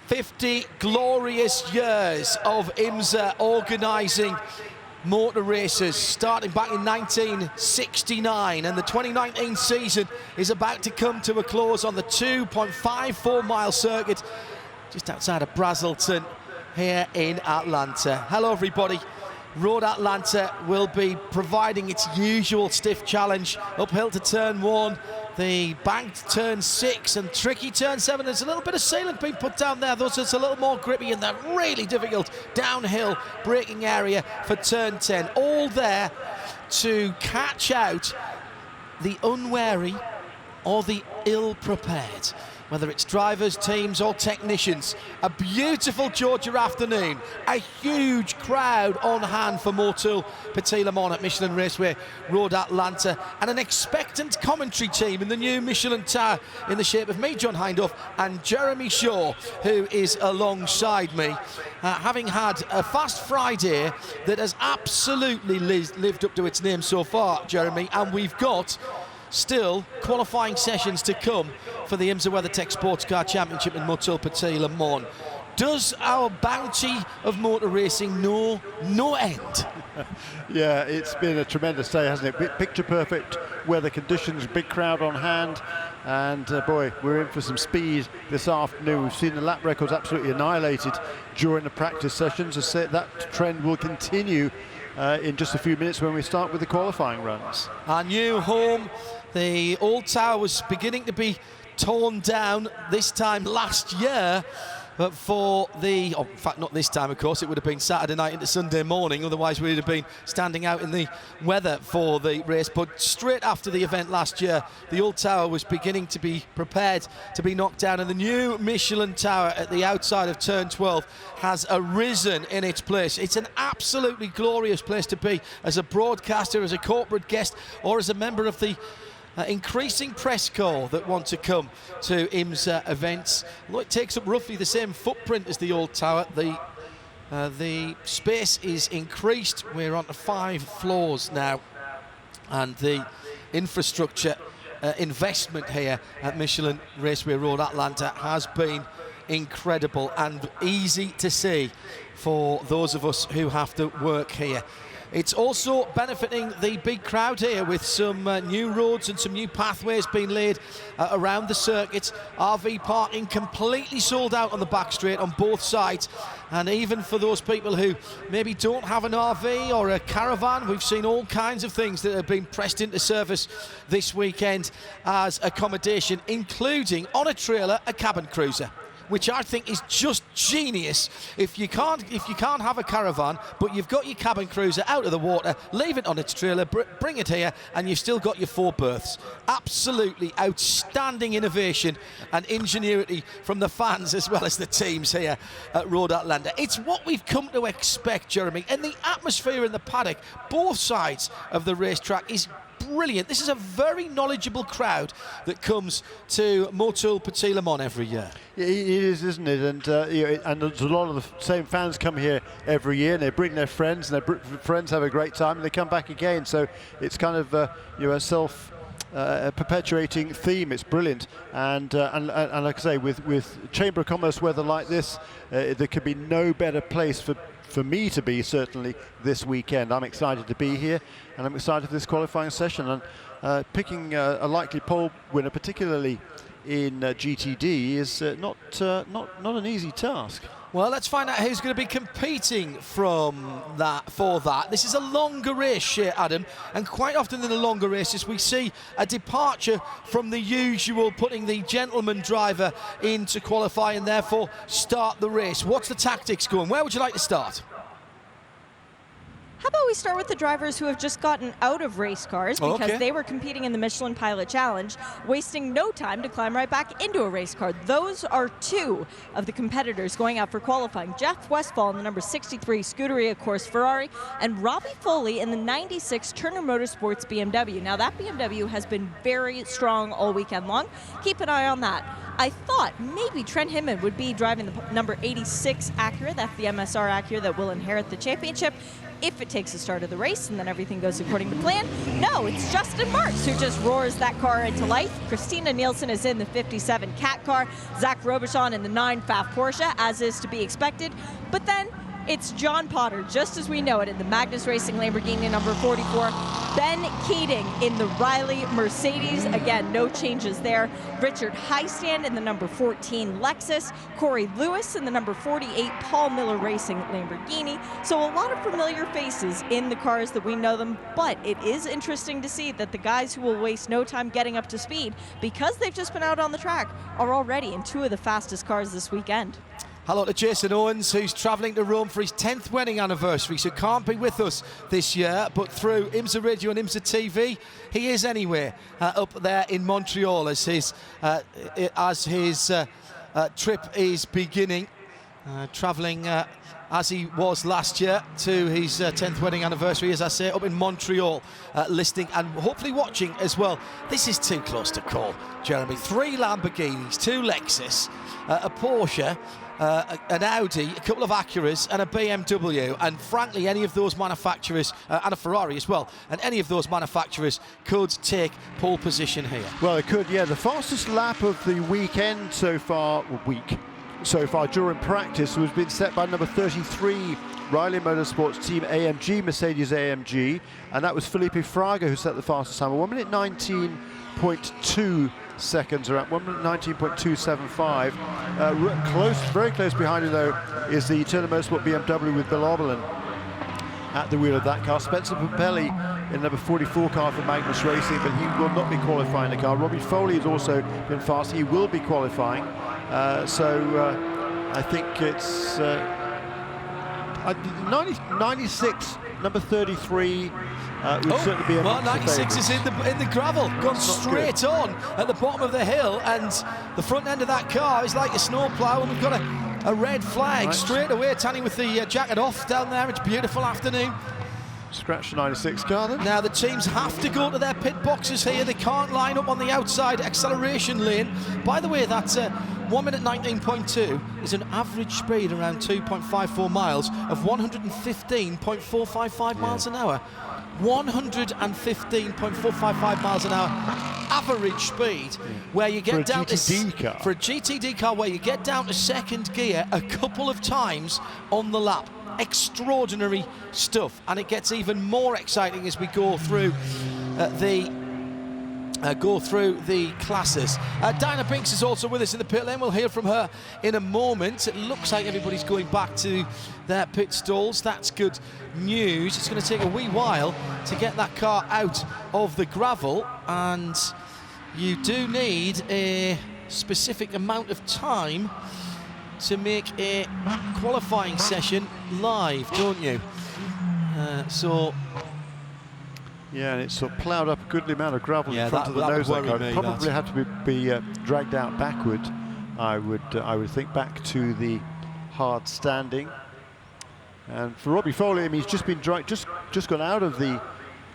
50 glorious years of IMSA organising motor races, starting back in 1969, and the 2019 season is about to come to a close on the 2.54-mile circuit just outside of Brazelton here in Atlanta. Hello everybody. Road Atlanta will be providing its usual stiff challenge, uphill to turn 1, the banked turn 6 and tricky turn 7. There's a little bit of sealant being put down there, though, so it's a little more grippy in the really difficult downhill braking area for turn 10. All there to catch out the unwary or the ill-prepared, whether it's drivers, teams or technicians. A beautiful Georgia afternoon, a huge crowd on hand for Motul Petit Le Mans at Michelin Raceway Road Atlanta, and an expectant commentary team in the new Michelin Tower in the shape of me, John Hindhaugh, and Jeremy Shaw, who is alongside me, having had a Fast Friday that has absolutely lived up to its name so far, Jeremy, and we've got still qualifying sessions to come for the IMSA WeatherTech SportsCar Championship in Motul Petit Le Mans. Does our bounty of motor racing know no end? Yeah, it's been a tremendous day, hasn't it? Picture perfect weather conditions, big crowd on hand, and boy, we're in for some speed this afternoon. We've seen the lap records absolutely annihilated during the practice sessions. As I said, that trend will continue in just a few minutes when we start with the qualifying runs. Our new home, the old tower, was beginning to be torn down this time last year, but for the, in fact not this time of course, it would have been Saturday night into Sunday morning, otherwise we would have been standing out in the weather for the race. But straight after the event last year, the old tower was beginning to be prepared to be knocked down, and the new Michelin Tower at the outside of turn 12 has arisen in its place. It's an absolutely glorious place to be as a broadcaster, as a corporate guest, or as a member of the increasing press corps that want to come to IMSA events. Although it takes up roughly the same footprint as the old tower, the space is increased. We're on to 5 floors now, and the infrastructure investment here at Michelin Raceway Road Atlanta has been incredible and easy to see for those of us who have to work here. It's also benefiting the big crowd here with some new roads and some new pathways being laid around the circuit. RV parking completely sold out on the back straight on both sides, and even for those people who maybe don't have an RV or a caravan, we've seen all kinds of things that have been pressed into service this weekend as accommodation, including on a trailer a cabin cruiser, which I think is just genius. If you can't have a caravan, but you've got your cabin cruiser out of the water, leave it on its trailer, bring it here, and you've still got your 4 berths. Absolutely outstanding innovation and ingenuity from the fans as well as the teams here at Road Atlanta. It's what we've come to expect, Jeremy, and the atmosphere in the paddock, both sides of the racetrack, is brilliant. This is a very knowledgeable crowd that comes to Motul Petit Le Mans every year. It is, isn't it? And and there's a lot of the same fans come here every year, and they bring their friends, and their friends have a great time, and they come back again. So it's kind of a self perpetuating theme. It's brilliant, and like I say, with Chamber of Commerce weather like this, there could be no better place for me to be, certainly this weekend. I'm excited to be here, and I'm excited for this qualifying session, and picking a likely pole winner, particularly in GTD, is not an easy task. Well, let's find out who's going to be competing for that. This is a longer race here, Adam, and quite often in the longer races we see a departure from the usual, putting the gentleman driver into qualify and therefore start the race. What's the tactics going? Where would you like to start? How about we start with the drivers who have just gotten out of race cars because they were competing in the Michelin Pilot Challenge, wasting no time to climb right back into a race car. Those are 2 of the competitors going out for qualifying. Jeff Westphal in the number 63 Scuderia Course Ferrari, and Robbie Foley in the 96 Turner Motorsports BMW. Now that BMW has been very strong all weekend long. Keep an eye on that. I thought maybe Trent Hinman would be driving the number 86 Acura. That's the MSR Acura that will inherit the championship if it takes the start of the race and then everything goes according to plan. No, it's Justin Marks who just roars that car into life. Christina Nielsen is in the 57 Cat car. Zach Robichon in the 9 Pfaff Porsche, as is to be expected. But then it's John Potter, just as we know it, in the Magnus Racing Lamborghini number 44. Ben Keating in the Riley Mercedes. Again, no changes there. Richard Heistand in the number 14 Lexus. Corey Lewis in the number 48 Paul Miller Racing Lamborghini. So a lot of familiar faces in the cars that we know them, but it is interesting to see that the guys who will waste no time getting up to speed, because they've just been out on the track, are already in 2 of the fastest cars this weekend. Hello to Jason Owens, who's travelling to Rome for his 10th wedding anniversary, so can't be with us this year, but through IMSA Radio and IMSA TV, he is anyway up there in Montreal as his trip is beginning, travelling as he was last year to his 10th wedding anniversary, as I say, up in Montreal, listening and hopefully watching as well. This is too close to call, Jeremy. 3 Lamborghinis, 2 Lexus, a Porsche, an Audi, a couple of Acuras and a BMW, and frankly any of those manufacturers, and a Ferrari as well, and any of those manufacturers could take pole position here. Well, it could, yeah. The fastest lap of the weekend so far, during practice has been set by number 33 Riley Motorsports Team AMG, Mercedes AMG, and that was Felipe Fraga who set the fastest time, 1 minute 19.2 seconds, around 1 minute 19.275. Very close behind him though is the Turner Motorsport BMW with Bill Oberlin at the wheel of that car. Spencer Puppelli in number 44 car for Magnus Racing, but he will not be qualifying the car. Robbie Foley has also been fast. He will be qualifying. I think it's 96, number 33. Would certainly be a 96 is in the gravel, gone straight on at the bottom of the hill, and the front end of that car is like a snowplow, and we've got a red flag straight away. Tanny with the jacket off down there. It's a beautiful afternoon. Scratch the 96 car then. Now the teams have to go to their pit boxes here. They can't line up on the outside acceleration lane. By the way, that's 1 minute 19.2 is an average speed around 2.54 miles of 115.455 miles an hour. 115.455 miles an hour average speed, where you get down to for a GTD car, where you get down to second gear a couple of times on the lap. Extraordinary stuff, and it gets even more exciting as we go through the classes. Diana Binks is also with us in the pit lane. We'll hear from her in a moment. It looks like everybody's going back to their pit stalls. That's good news. It's going to take a wee while to get that car out of the gravel, and you do need a specific amount of time to make a qualifying session live, don't you? Yeah, and it's sort of ploughed up a goodly amount of gravel in front of the nose. That car probably have to be dragged out backward. I would think, back to the hard standing. And for Robbie Foley, I mean, he's just been just gone out of the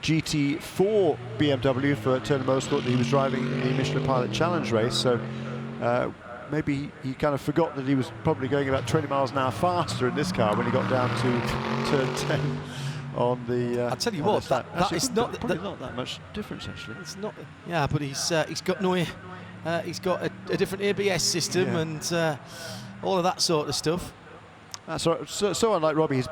GT4 BMW for Turner Motorsport that he was driving in the Michelin Pilot Challenge race. So maybe he kind of forgot that he was probably going about 20 miles an hour faster in this car when he got down to turn 10 on the. I'll tell you what, that is not that much difference actually. It's not. Yeah, but he's got no. He's got a different ABS system and all of that sort of stuff. So unlike Robbie,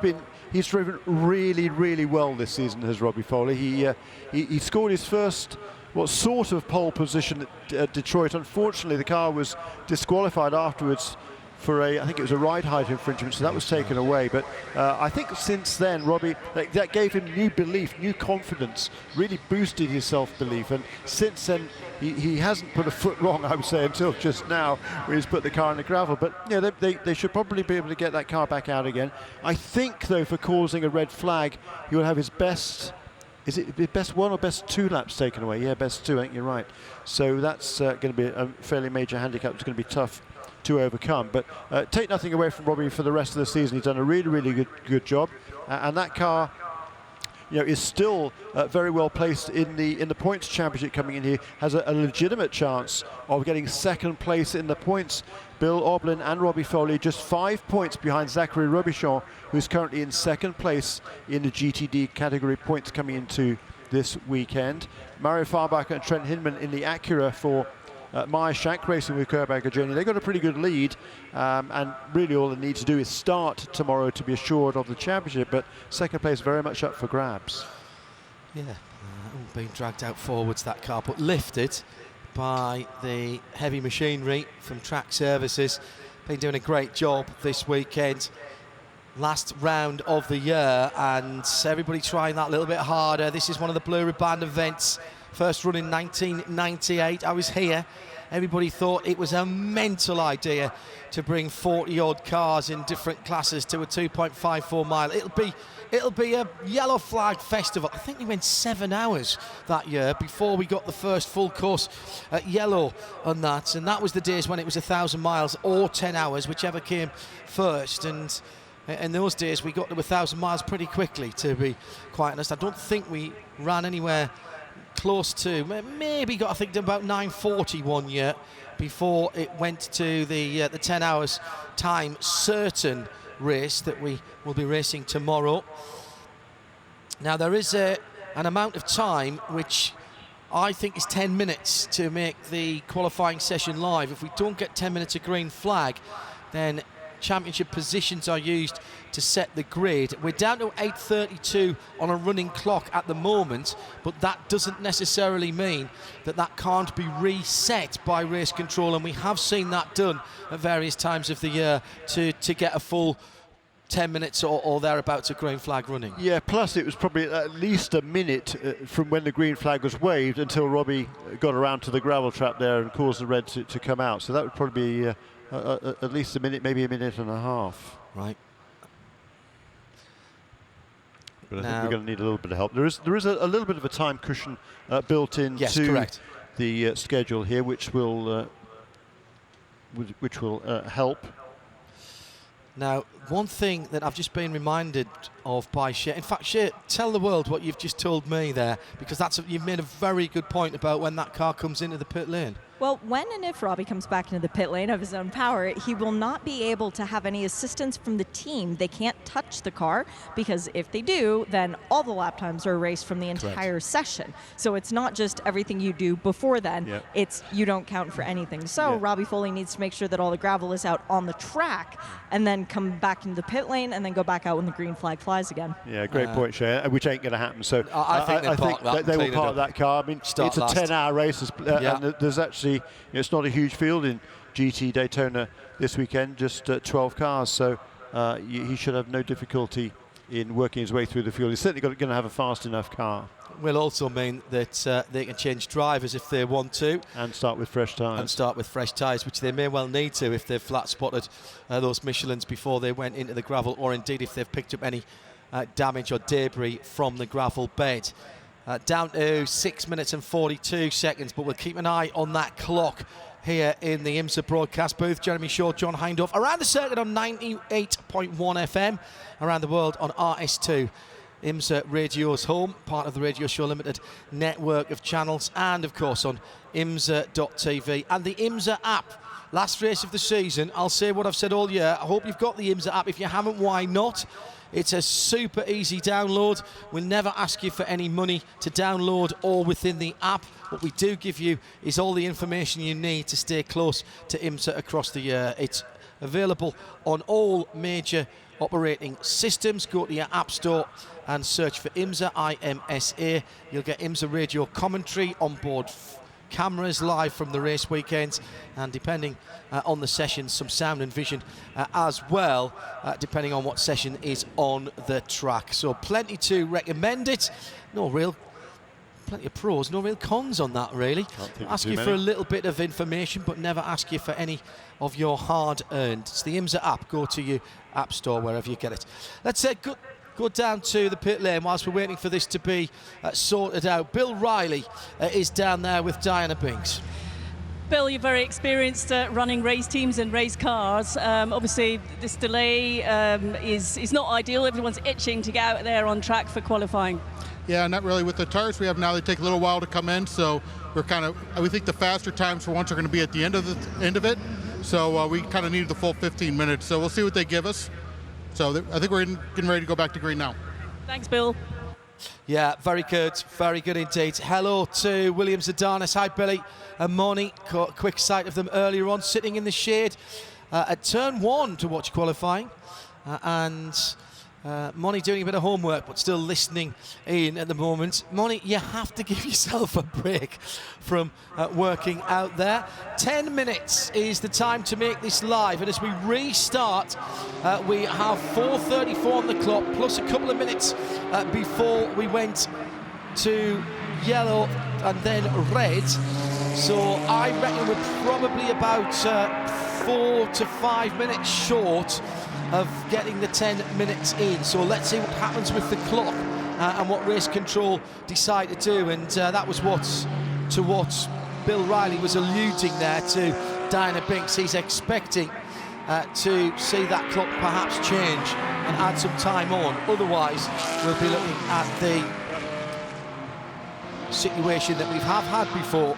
he's driven really, really well this season, has Robbie Foley. He scored his first sort of pole position at Detroit. Unfortunately, the car was disqualified afterwards for I think it was a ride height infringement, so that was taken away. But I think since then, Robbie, that gave him new belief, new confidence, really boosted his self-belief. And since then, he hasn't put a foot wrong, I would say, until just now, where he's put the car in the gravel. But they should probably be able to get that car back out again. I think, though, for causing a red flag, he will have his best. Is it best 1 or best 2 laps taken away? Yeah, best 2, I think you're right. So that's going to be a fairly major handicap. It's going to be tough to overcome. But take nothing away from Robbie for the rest of the season. He's done a really, really good job. And that car is still very well placed in the points championship coming in here, has a legitimate chance of getting second place in the points. Bill Oblin and Robbie Foley just 5 points behind Zachary Robichon, who's currently in second place in the GTD category points coming into this weekend. Mario Farbacher and Trent Hinman in the Acura for Meyer Shank Racing with Kerbacher Journey. They've got a pretty good lead, and really all they need to do is start tomorrow to be assured of the championship, but second place very much up for grabs. Yeah, being dragged out forwards, that car, but lifted by the heavy machinery from Track Services. Been doing a great job this weekend. Last round of the year, and everybody trying that little bit harder. This is one of the Blue Ribbon events. First run in 1998. I was here. Everybody thought it was a mental idea to bring 40-odd cars in different classes to a 2.54 mile. It'll be a yellow flag festival. I think we went 7 hours that year before we got the first full course at yellow on that. And that was the days when it was 1,000 miles or 10 hours, whichever came first. And in those days, we got to 1,000 miles pretty quickly, to be quite honest. I don't think we ran anywhere close to, maybe got, I think, about 9:40 one year before it went to the 10 hours time certain race that we will be racing tomorrow. Now there is an amount of time which I think is 10 minutes to make the qualifying session live. If we don't get 10 minutes of green flag, then championship positions are used to set the grid. We're down to 8:32 on a running clock at the moment, but that doesn't necessarily mean that can't be reset by race control, and we have seen that done at various times of the year to get a full 10 minutes or thereabouts of green flag running. Yeah, plus it was probably at least a minute from when the green flag was waved until Robbie got around to the gravel trap there and caused the red to come out. So that would probably be at least a minute, maybe a minute and a half. Right. But I think we're going to need a little bit of help. There is a little bit of a time cushion built into the schedule here, which will help. Now, one thing that I've just been reminded of by Shea, in fact, Shea, tell the world what you've just told me there, because you've made a very good point about when that car comes into the pit lane. Well, when and if Robbie comes back into the pit lane of his own power, he will not be able to have any assistance from the team. They can't touch the car, because if they do, then all the lap times are erased from the entire session. So it's not just everything you do before then, it's you don't count for anything. So Robbie Foley needs to make sure that all the gravel is out on the track and then come back into the pit lane and then go back out when the green flag flies again. Yeah, great point, Shea, which ain't going to happen. So I think they will park that car. I mean, it's a 10-hour race, and there's actually, it's not a huge field in GT Daytona this weekend, just 12 cars, so he should have no difficulty in working his way through the field. He's certainly going to have a fast enough car. Will also mean that they can change drivers if they want to. And start with fresh tyres. Which they may well need to if they've flat spotted those Michelins before they went into the gravel, or indeed if they've picked up any damage or debris from the gravel bed. Down to 6 minutes and 42 seconds, but we'll keep an eye on that clock here in the IMSA broadcast booth. Jeremy Shaw, John Hindhaugh, around the circuit on 98.1 FM, around the world on RS2. IMSA Radio's home, part of the Radio Show Limited network of channels, and of course on IMSA.tv and the IMSA app. Last race of the season, I'll say what I've said all year. I hope you've got the IMSA app. If you haven't, why not? It's a super easy download. We'll never ask you for any money to download or within the app. What we do give you is all the information you need to stay close to IMSA across the year. It's available on all major operating systems. Go to your app store and search for IMSA, IMSA. You'll get IMSA radio commentary, onboard cameras live from the race weekends, and depending on the session, some sound and vision as well, depending on what session is on the track. So plenty to recommend it. Plenty of pros, no real cons on that, really. Ask you for a little bit of information, but never ask you for any of your hard-earned. It's the IMSA app. Go to your app store, wherever you get it. Let's go down to the pit lane whilst we're waiting for this to be sorted out. Bill Riley is down there with Diana Binks. Bill, you're very experienced at running race teams and race cars. Obviously, this delay is not ideal. Everyone's itching to get out there on track for qualifying. Yeah, not really. With the tires we have now, they take a little while to come in, so we think the faster times for once are going to be at the end of it. So we kind of needed the full 15 minutes. So we'll see what they give us. So I think we're getting ready to go back to green now. Thanks, Bill. Yeah, very good indeed. Hello to Williams Adonis. Hi, Billy and Moni. Caught a quick sight of them earlier on, sitting in the shade at turn 1 to watch qualifying. Moni doing a bit of homework, but still listening in at the moment. Moni, you have to give yourself a break from working out there. 10 minutes is the time to make this live, and as we restart, we have 4:34 on the clock, plus a couple of minutes before we went to yellow and then red. So I reckon we're probably about 4 to 5 minutes short of getting the 10 minutes in. So let's see what happens with the clock and what race control decide to do. And that was what Bill Riley was alluding there to Diana Binks. He's expecting to see that clock perhaps change and add some time on. Otherwise, we'll be looking at the situation that we have had before,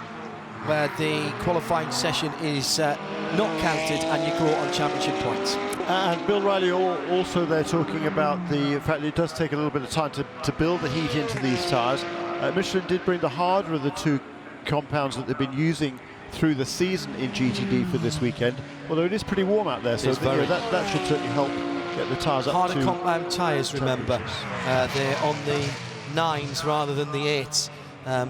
where the qualifying session is not counted and you go on championship points. And Bill Riley also there talking about the fact that it does take a little bit of time to build the heat into these tyres. Michelin did bring the harder of the two compounds that they've been using through the season in GTD for this weekend, although it is pretty warm out there, so that should certainly help get the tyres up harder to compound tyres, remember. They're on the 9s rather than the 8s.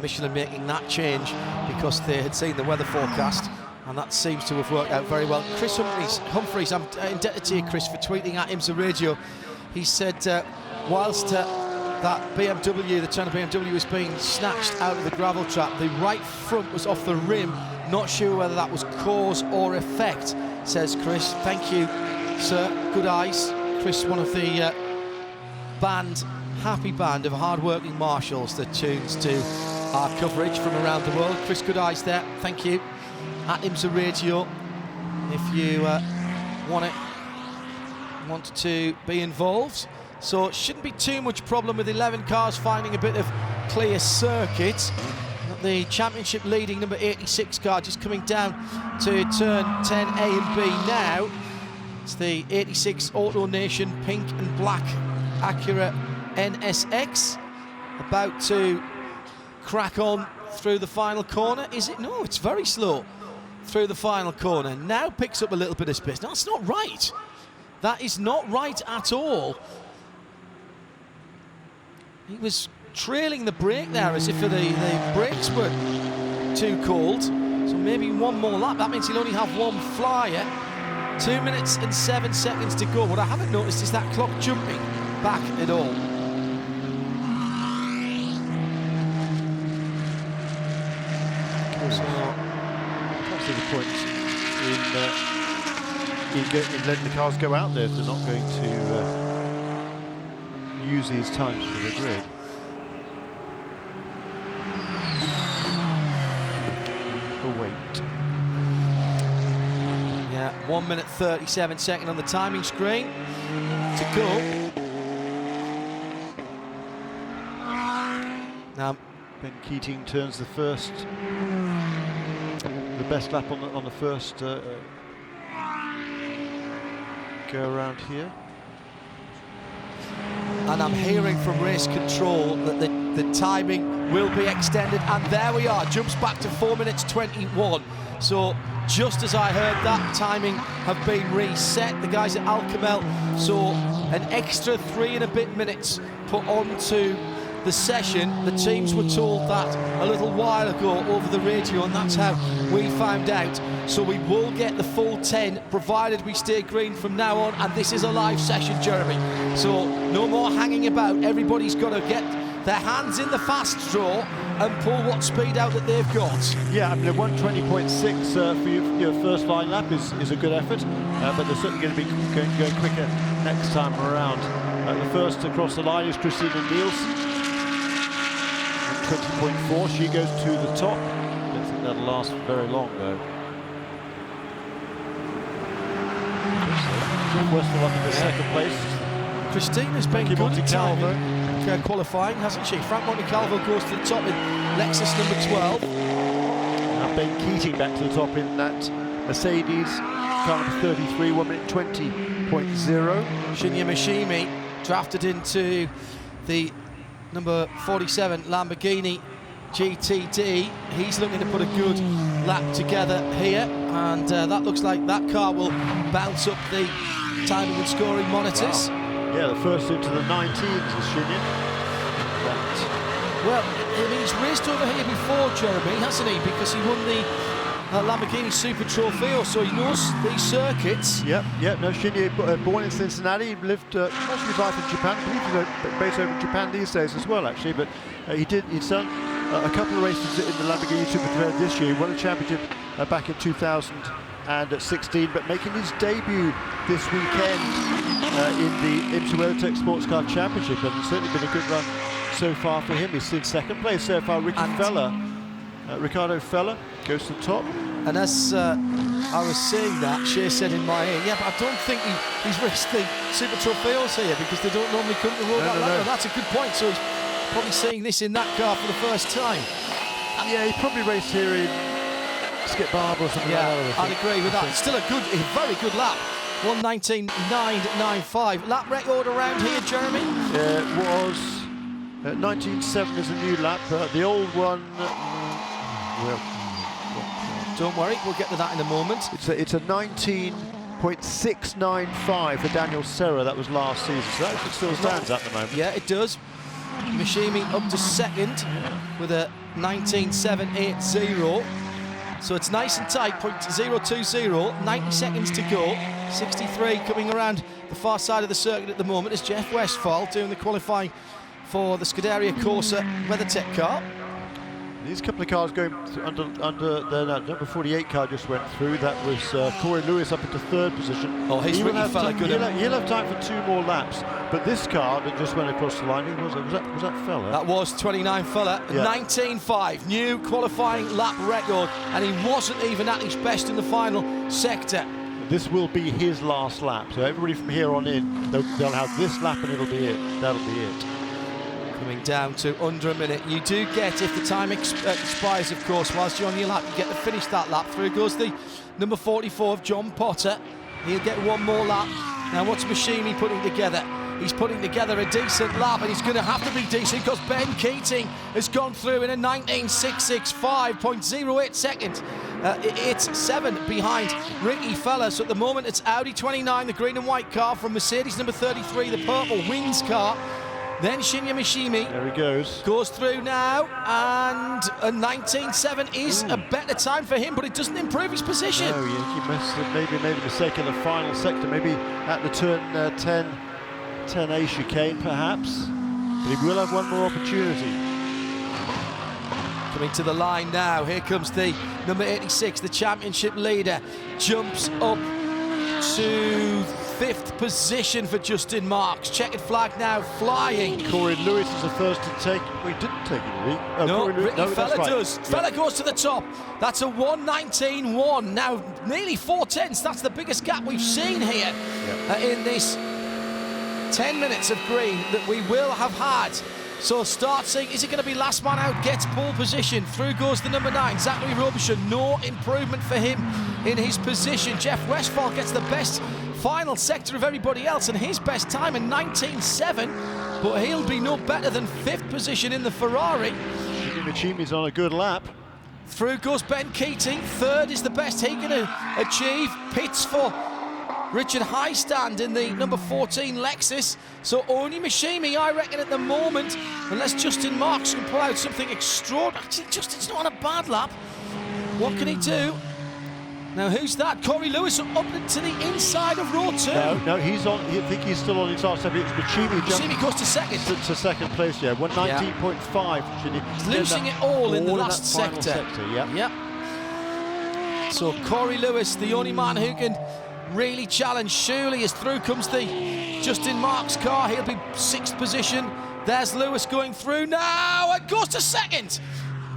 Michelin making that change because they had seen the weather forecast, and that seems to have worked out very well. Chris Humphreys, I'm indebted to you, Chris, for tweeting at IMSA Radio. He said whilst that BMW, the Turner BMW, was being snatched out of the gravel trap, the right front was off the rim. Not sure whether that was cause or effect, says Chris. Thank you, sir. Good eyes. Chris, one of the happy band of hard-working marshals that tunes to our coverage from around the world. Chris, good eyes there. Thank you. At IMSA Radio, if you want to be involved. So it shouldn't be too much problem with 11 cars finding a bit of clear circuit. The championship leading number 86 car just coming down to turn 10 A and B now. It's the 86 Auto Nation pink and black Acura NSX, about to crack on through the final corner. Is it? No, it's very slow through the final corner. Now picks up a little bit of space. No, that's not right. That is not right at all. He was trailing the brake there as if the brakes were too cold. So maybe one more lap. That means he'll only have one flyer. 2 minutes and 7 seconds to go. What I haven't noticed is that clock jumping back at all. So, can't see the point in letting the cars go out there if they're not going to use these times for the grid. The wait. Yeah, 1 minute 37 seconds on the timing screen to go. Now Ben Keating turns the best lap on the first go around here. And I'm hearing from race control that the timing will be extended, and there we are, jumps back to 4 minutes 21. So just as I heard that, timing have been reset. The guys at Alcamel saw an extra 3 and a bit minutes put onto the session. The teams were told that a little while ago over the radio, and that's how we found out. So we will get the full 10 provided we stay green from now on, and this is a live session, Jeremy. So no more hanging about. Everybody's got to get their hands in the fast draw and pull what speed out that they've got. Yeah, I mean, 120.6 for your first flying lap is a good effort, but they're certainly going to be going quicker next time around. The first to cross the line is Christina Nielsen. 20.4, she goes to the top. that'll last very long, though. Westall up in the second place. Christina's been good at timing qualifying, hasn't she? Frank Montecalvo goes to the top in Lexus number 12. Now Ben Keating back to the top in that Mercedes car number 33, 1 minute 20.0. Shinya Mishimi drafted into the number 47 Lamborghini GTD. He's looking to put a good lap together here, and that looks like that car will bounce up the timing and scoring monitors. Wow. Yeah, the first into the 19s is Shinya. Well, I mean, he's raced over here before, Jeremy, hasn't he? Because he won the Lamborghini Super Trofeo, so he knows these circuits. Yep. No, Shinya, born in Cincinnati, lived most of his life in Japan. I believe he's based over in Japan these days as well, actually. But he's done a couple of races in the Lamborghini Super Trofeo this year. He won a championship back in 2016, but making his debut this weekend in the IMSA WeatherTech SportsCar Championship, and it's certainly been a good run so far for him. He's in second place so far. Ricardo Feller goes to the top. And as I was saying that, Shea said in my ear, yeah, but I don't think he's raced the Super Trofeos here because they don't normally come to Road Atlanta. No. That's a good point. So he's probably seeing this in that car for the first time. Yeah, he probably raced here in Skip Barber or something like that. I'd agree with that. Still a very good lap. 1:19.995. Lap record around here, Jeremy? It was 19.7 is a new lap. The old one, don't worry, we'll get to that in a moment. It's a 19.695 for Daniel Serra. That was last season, so that still stands at the moment. Yeah, it does. Mishimi up to second with a 19.780. So it's nice and tight, 0.020, 90 seconds to go. 63 coming around the far side of the circuit at the moment is Jeff Westphal doing the qualifying for the Scuderia Corsa WeatherTech car. These couple of cars going under the number 48 car just went through. That was Corey Lewis up into third position. Oh, he's really fella good. He'll have time for 2 more laps. But this car that just went across the line, was that Feller? That was 29 Feller. Yeah. 19.5, new qualifying lap record, and he wasn't even at his best in the final sector. This will be his last lap. So everybody from here on in, they'll have this lap and it'll be it. That'll be it. Coming down to under a minute. You do get, if the time expires, of course, whilst you're on your lap, you get to finish that lap. Through goes the number 44 of John Potter. He'll get 1 more lap. Now, what's Mishimi putting together? He's putting together a decent lap, and he's going to have to be decent because Ben Keating has gone through in a 19.665.08 seconds. It's 7 behind Ricky Feller. So at the moment, it's Audi 29, the green and white car, from Mercedes number 33, the purple Wings car. Then Shinya Mishimi there he goes through now, and a 19.7 is a better time for him, but it doesn't improve his position. No, he must have maybe made a mistake in the final sector, maybe at the turn 10A chicane perhaps, but he will have 1 more opportunity. Coming to the line now, here comes the number 86, the championship leader, jumps up to 5th position for Justin Marks. Checkered flag now flying. Corey Lewis is the first to take. Well, he didn't take it, no, Ricky Feller does. Yeah. Feller goes to the top. That's a 1:19.1. Now, nearly 4 tenths. That's the biggest gap we've seen here in this 10 minutes of green that we will have had. So start seeing, is it going to be last man out, gets pole position. Through goes the number 9, Zachary Robertson. No improvement for him in his position. Jeff Westphal gets the best final sector of everybody else, and his best time in 19.7, but he'll be no better than 5th position in the Ferrari. Mishimi's on a good lap. Through goes Ben Keating. 3rd is the best he can achieve. Pits for Richard Highstand in the number 14 Lexus. So only Mishimi, I reckon, at the moment, unless Justin Marks can pull out something extraordinary. Actually, Justin's not on a bad lap. What can he do? Now, who's that? Corey Lewis up to the inside of row 2. No, he's on. I think he's still on his last step. It's Mishimi goes to second. To second place, 119.5. He's losing it all in the last sector. Yeah. So Corey Lewis, the only man who can really challenge, surely, as through comes the Justin Marks car. He'll be 6th position. There's Lewis going through now and goes to second.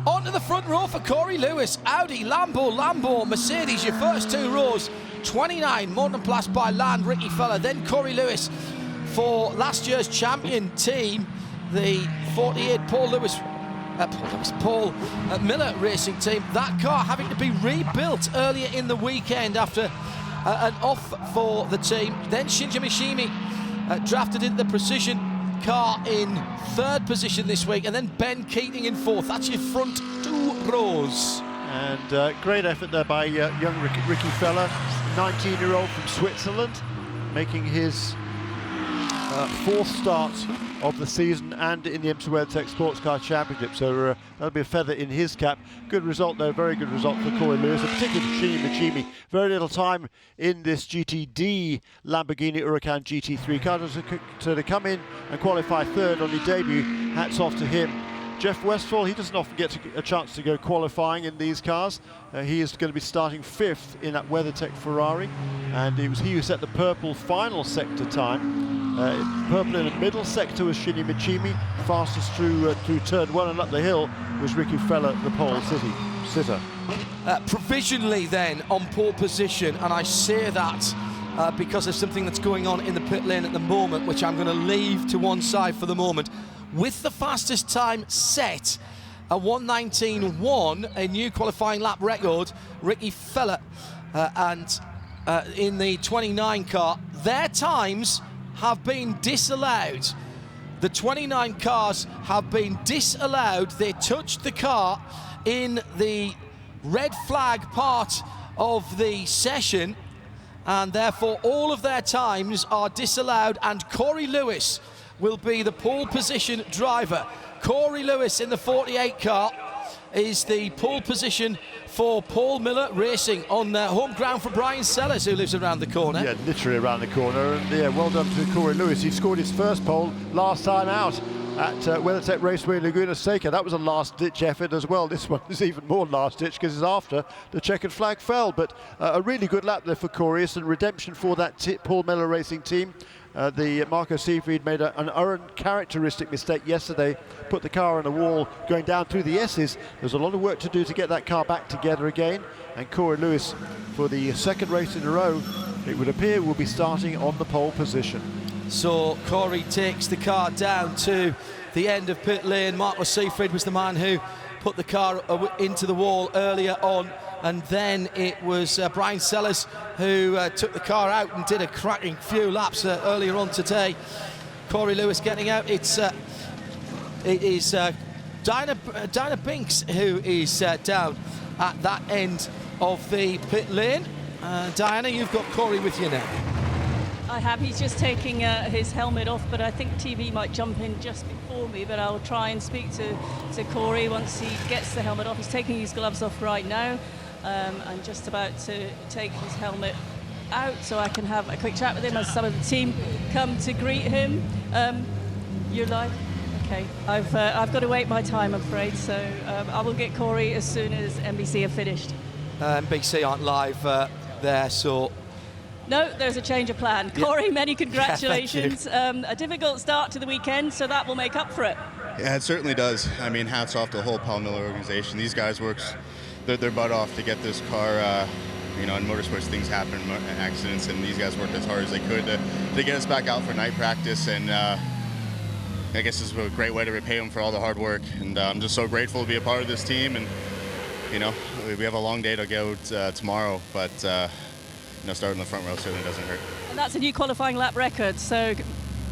Onto the front row for Corey Lewis. Audi, Lambo, Mercedes, your first two rows. 29, Motul Petit by land, Ricky Feller. Then Corey Lewis for last year's champion team, the 48 Paul Miller Racing team. That car having to be rebuilt earlier in the weekend after an off for the team. Then Shinji Mishimi drafted into the Precision car in third position this week, and then Ben Keating in fourth. That's your front two rows. And great effort there by young Ricky Feller, 19-year-old from Switzerland, making his fourth start of the season and in the IMSA WeatherTech SportsCar Championship. So that'll be a feather in his cap. Good result though, very good result for Corey Lewis, and particularly Shinji Mishimi. Very little time in this GTD Lamborghini Huracan GT3 car. To come in and qualify third on his debut, hats off to him. Jeff Westphal, he doesn't often get a chance to go qualifying in these cars. He is going to be starting fifth in that WeatherTech Ferrari, and it was he who set the purple final sector time. Purple in the middle sector was Shinji Mishimi. Fastest through turn one and up the hill was Ricky Feller, the pole sitter. Provisionally then on pole position, and I say that because of something that's going on in the pit lane at the moment, which I'm going to leave to one side for the moment. With the fastest time set, a 1:19.1, a new qualifying lap record, Ricky Feller and in the 29 car, their times have been disallowed. The 29 cars have been disallowed. They touched the car in the red flag part of the session, and therefore all of their times are disallowed, and Corey Lewis will be the pole position driver. Corey Lewis in the 48 car is the pole position for Paul Miller Racing on home ground for Brian Sellers, who lives around the corner. Yeah, literally around the corner. And yeah, well done to Corey Lewis. He scored his first pole last time out at WeatherTech Raceway Laguna Seca. That was a last-ditch effort as well. This one is even more last-ditch because it's after the checkered flag fell. But a really good lap there for Corey. It's a redemption for that Paul Miller Racing team. The Marco Seefried made an uncharacteristic mistake yesterday, put the car on the wall going down through the S's. There's a lot of work to do to get that car back together again, and Corey Lewis, for the second race in a row, it would appear will be starting on the pole position. So Corey takes the car down to the end of pit lane. Marco Seefried was the man who put the car into the wall earlier on, and then it was Brian Sellers who took the car out and did a cracking few laps earlier on today. Corey Lewis getting out. It is Diana Binks who is down at that end of the pit lane. Diana, you've got Corey with you now. I have. He's just taking his helmet off, but I think TV might jump in just before me, but I'll try and speak to Corey once he gets the helmet off. He's taking his gloves off right now. I'm just about to take his helmet out so I can have a quick chat with him as some of the team come to greet him. You're live? Okay. I've got to wait my time, I'm afraid, so I will get Corey as soon as NBC are finished. NBC aren't live there, so... No, there's a change of plan. Yeah. Corey, many congratulations. A difficult start to the weekend, so that will make up for it. Yeah, it certainly does. I mean, hats off to the whole Paul Miller organization. These guys work their butt off to get this car, in motorsports things happen, accidents, and these guys worked as hard as they could to get us back out for night practice, and I guess this is a great way to repay them for all the hard work, and I'm just so grateful to be a part of this team, and, we have a long day to go tomorrow, but, starting the front row certainly doesn't hurt. And that's a new qualifying lap record, so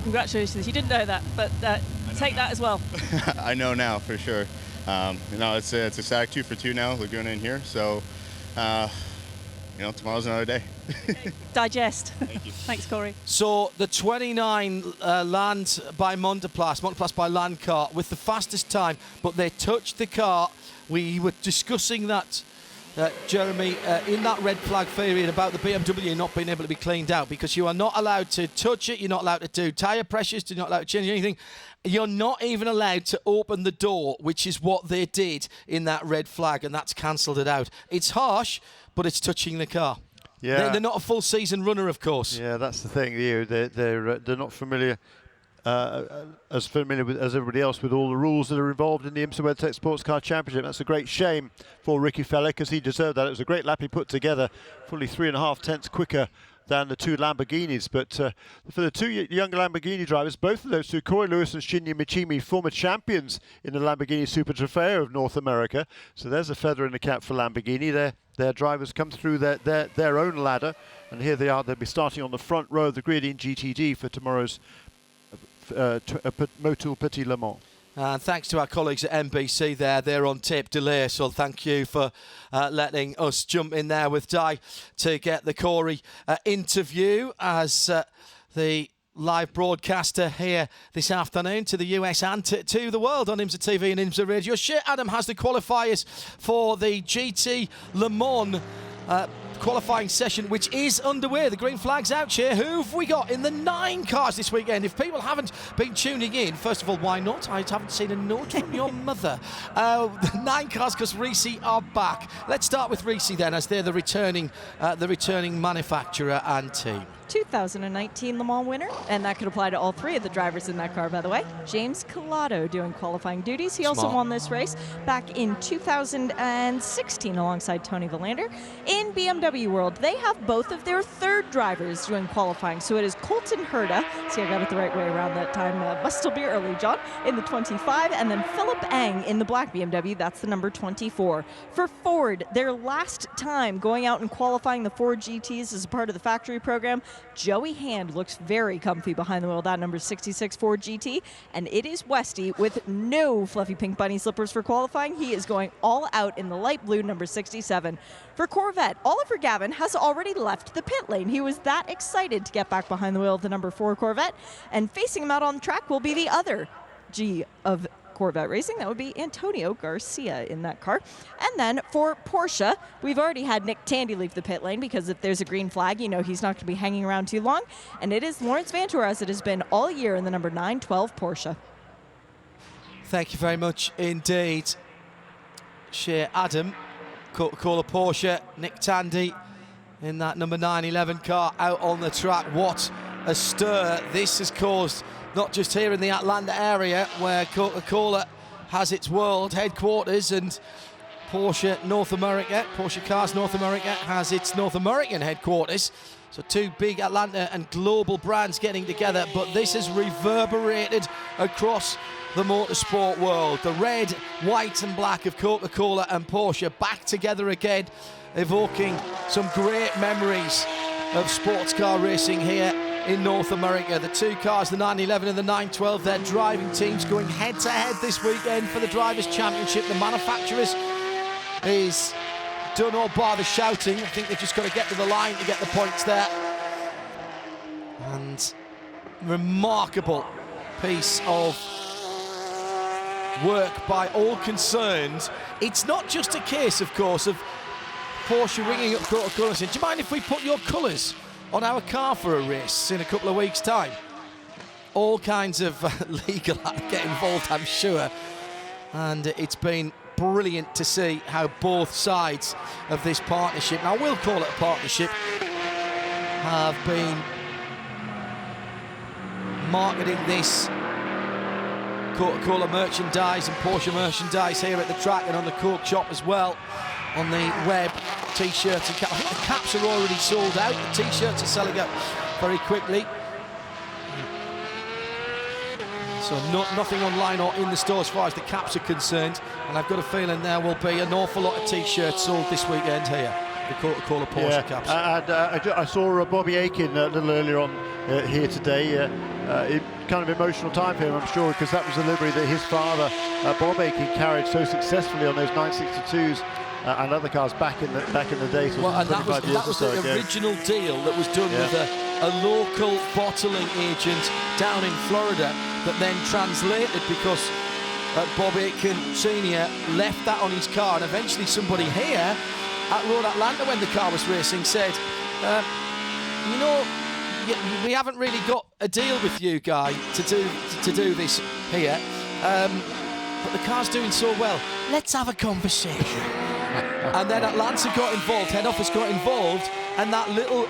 congratulations. You didn't know that, but take that as well. I know now, for sure. It's a static 2 for 2 now, Laguna in here, so, tomorrow's another day. Digest. Thank you. Thanks, Corey. So the 29 land by Motul Petit by land car with the fastest time, but they touched the car. We were discussing that, Jeremy, in that red flag period about the BMW not being able to be cleaned out, because you are not allowed to touch it, you're not allowed to do tyre pressures, you're not allowed to change anything. You're not even allowed to open the door, which is what they did in that red flag, and that's cancelled it out. It's harsh, but it's touching the car. Yeah, they're not a full season runner, of course. Yeah, that's the thing. They're not familiar as familiar as everybody else with all the rules that are involved in the IMSA WeatherTech SportsCar Championship. That's a great shame for Ricky Feller, because he deserved that. It was a great lap he put together, fully 3.5 tenths quicker than the two Lamborghinis. But for the two younger Lamborghini drivers, both of those two, Corey Lewis and Shinya Michimi, former champions in the Lamborghini Super Trofeo of North America. So there's a feather in the cap for Lamborghini. Their drivers come through their own ladder, and here they are. They'll be starting on the front row of the grid in GTD for tomorrow's Motul Petit Le Mans. And thanks to our colleagues at NBC they're on tape delay, so thank you for letting us jump in there with Di to get the Corey interview as the live broadcaster here this afternoon to the US and to the world on IMSA TV and IMSA Radio. Shea Adam has the qualifiers for the GT Le Mans qualifying session, which is underway. The green flag's out, Shea. Who have we got in the 9 cars this weekend? If people haven't been tuning in, first of all, why not? I haven't seen a note from your mother. The 9 cars, because Reese are back. Let's start with Reese then, as they're the returning manufacturer and team. 2019 Le Mans winner, and that could apply to all 3 of the drivers in that car, by the way. James Collado doing qualifying duties. He also won this race back in 2016 alongside Tony Valander. In BMW World, they have both of their 3rd drivers doing qualifying. So it is Colton Herta, see I got it the right way around that time, must still be early, John, in the 25, and then Philip Eng in the black BMW, that's the number 24. For Ford, their last time going out and qualifying the Ford GTs as a part of the factory program, Joey Hand looks very comfy behind the wheel, that number 66 Ford GT, and it is Westy with no fluffy pink bunny slippers for qualifying. He is going all out in the light blue number 67. For Corvette, Oliver Gavin has already left the pit lane. He was that excited to get back behind the wheel of the number 4 Corvette, and facing him out on the track will be the other G of Corvette Racing. That would be Antonio Garcia in that car. And then for Porsche, we've already had Nick Tandy leave the pit lane, because if there's a green flag, you know he's not going to be hanging around too long. And it is Lawrence Vantour, as it has been all year, in the number 912 Porsche. Thank you very much indeed, Shea Adam. Coca-Cola Porsche, Nick Tandy in that number 911 car out on the track. What a stir this has caused, not just here in the Atlanta area where Coca-Cola has its world headquarters, and Porsche Cars North America has its North American headquarters. So 2 big Atlanta and global brands getting together, but this has reverberated across the motorsport world. The red, white and black of Coca-Cola and Porsche back together again, evoking some great memories of sports car racing here in North America. The 2 cars, the 911 and the 912, their driving teams going head-to-head this weekend for the Drivers' Championship. The manufacturers is done all bar the shouting. I think they've just got to get to the line to get the points there. And remarkable piece of work by all concerned. It's not just a case, of course, of Porsche ringing up Coca-Cola and saying, do you mind if we put your colours on our car for a race in a couple of weeks' time? All kinds of legal get involved, I'm sure. And it's been brilliant to see how both sides of this partnership, and I will call it a partnership, have been marketing this Coca-Cola merchandise and Porsche merchandise here at the track and on the Coke shop as well, on the web, t-shirts and caps. I think the caps are already sold out. The t-shirts are selling out very quickly. So nothing online or in the store as far as the caps are concerned, and I've got a feeling there will be an awful lot of t-shirts sold this weekend here, the Coca-Cola Porsche caps. And I saw Bobby Aiken a little earlier on here today. Kind of emotional time for him, I'm sure, because that was the livery that his father, Bob Aiken, carried so successfully on those 962s and other cars back in the day. So well, and that was the original deal that was done with a local bottling agent down in Florida, that then translated because Bob Aiken Sr. left that on his car, and eventually somebody here at Road Atlanta, when the car was racing, said, you know, we haven't really got a deal with you, Guy, to do this here, but the car's doing so well. Let's have a conversation. And then Atlanta got involved, head office got involved, and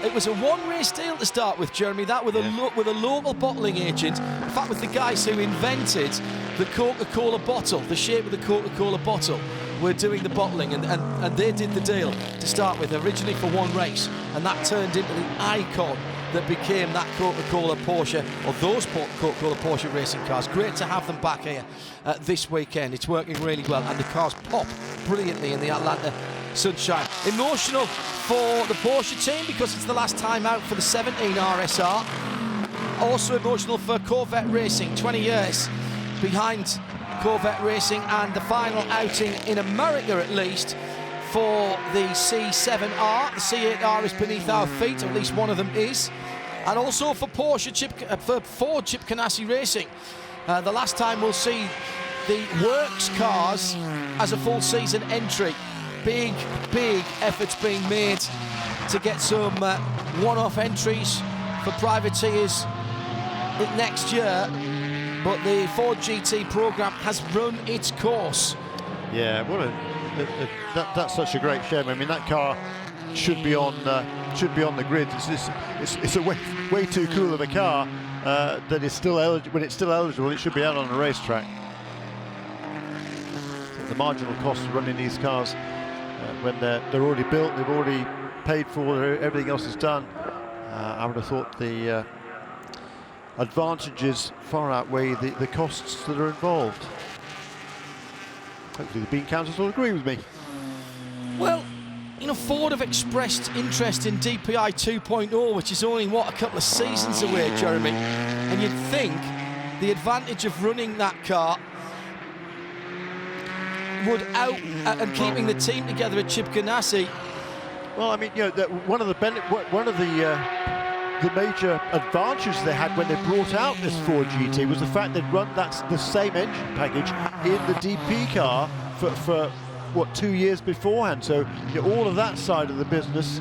it was a one-race deal to start with, Jeremy, that with a local bottling agent, in fact with the guys who invented the Coca-Cola bottle, the shape of the Coca-Cola bottle, were doing the bottling, and they did the deal to start with, originally for one race, and that turned into the icon that became that Coca-Cola Porsche, or those Coca-Cola Porsche racing cars. Great to have them back here this weekend. It's working really well, and the cars pop brilliantly in the Atlanta sunshine. Emotional for the Porsche team because it's the last time out for the 17 RSR. Also emotional for Corvette Racing, 20 years behind Corvette Racing, and the final outing in America at least for the C7R. The C8R is beneath our feet, or at least one of them is. And also for Ford Chip Ganassi Racing. The last time we'll see the Works cars as a full season entry. Big efforts being made to get some one-off entries for privateers next year. But the Ford GT program has run its course. Yeah, that's such a great shame. I mean, that car should be on the grid. It's a way too cool of a car that is still eligible. When it's still eligible, it should be out on a racetrack. The marginal cost of running these cars when they're already built, they've already paid for, everything else is done. I would have thought the advantages far outweigh the costs that are involved. Hopefully the bean counters will agree with me. Well, you know, Ford have expressed interest in DPI 2.0, which is only, a couple of seasons away, Jeremy. And you'd think the advantage of running that car would and keeping the team together at Chip Ganassi. Well, I mean, you know, one of the major advantages they had when they brought out this Ford GT was the fact they'd run the same engine package in the DP car for 2 years beforehand. So you know, all of that side of the business,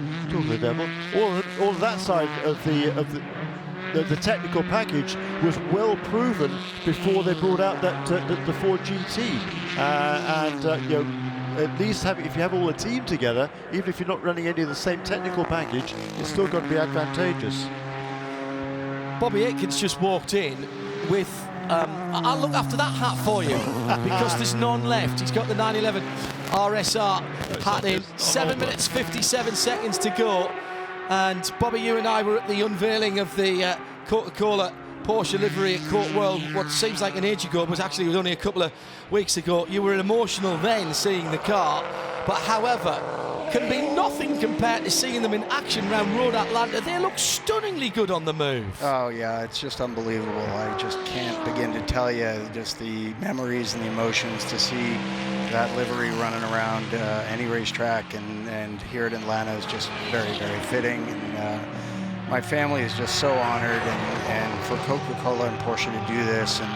all of that side of the technical package was well proven before they brought out the Ford GT. You know, at least if you have all the team together, even if you're not running any of the same technical package, it's still got to be advantageous. Bobby Atkins just walked in with, I'll look after that hat for you, because there's none left. He's got the 911 RSR hat in. 7 minutes 57 seconds to go. And Bobby, you and I were at the unveiling of the Coca-Cola Porsche livery at Court World, what seems like an age ago, but actually it was only a couple of weeks ago. You were emotional then seeing the car, but however, can be nothing compared to seeing them in action around Road Atlanta. They look stunningly good on the move. Oh yeah, it's just unbelievable. I just can't begin to tell you just the memories and the emotions to see that livery running around any racetrack, and here at Atlanta is just very, very fitting. And my family is just so honored, and for Coca-Cola and Porsche to do this, and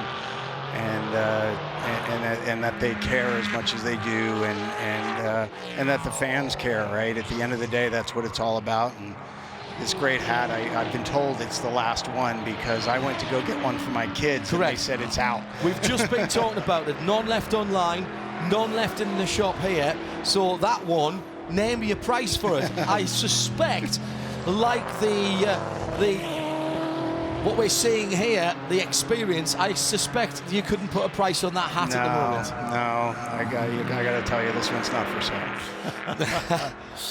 that they care as much as they do, and that the fans care. Right at the end of the day, that's what it's all about. And this great hat, I've been told it's the last one because I went to go get one for my kids. Correct. And they said it's out. We've just been talking about it. None left online, none left in the shop here. So that one, name me a price for it. I suspect, like what we're seeing here, the experience, I suspect you couldn't put a price on that hat at the moment. No, I got to tell you, this one's not for sale.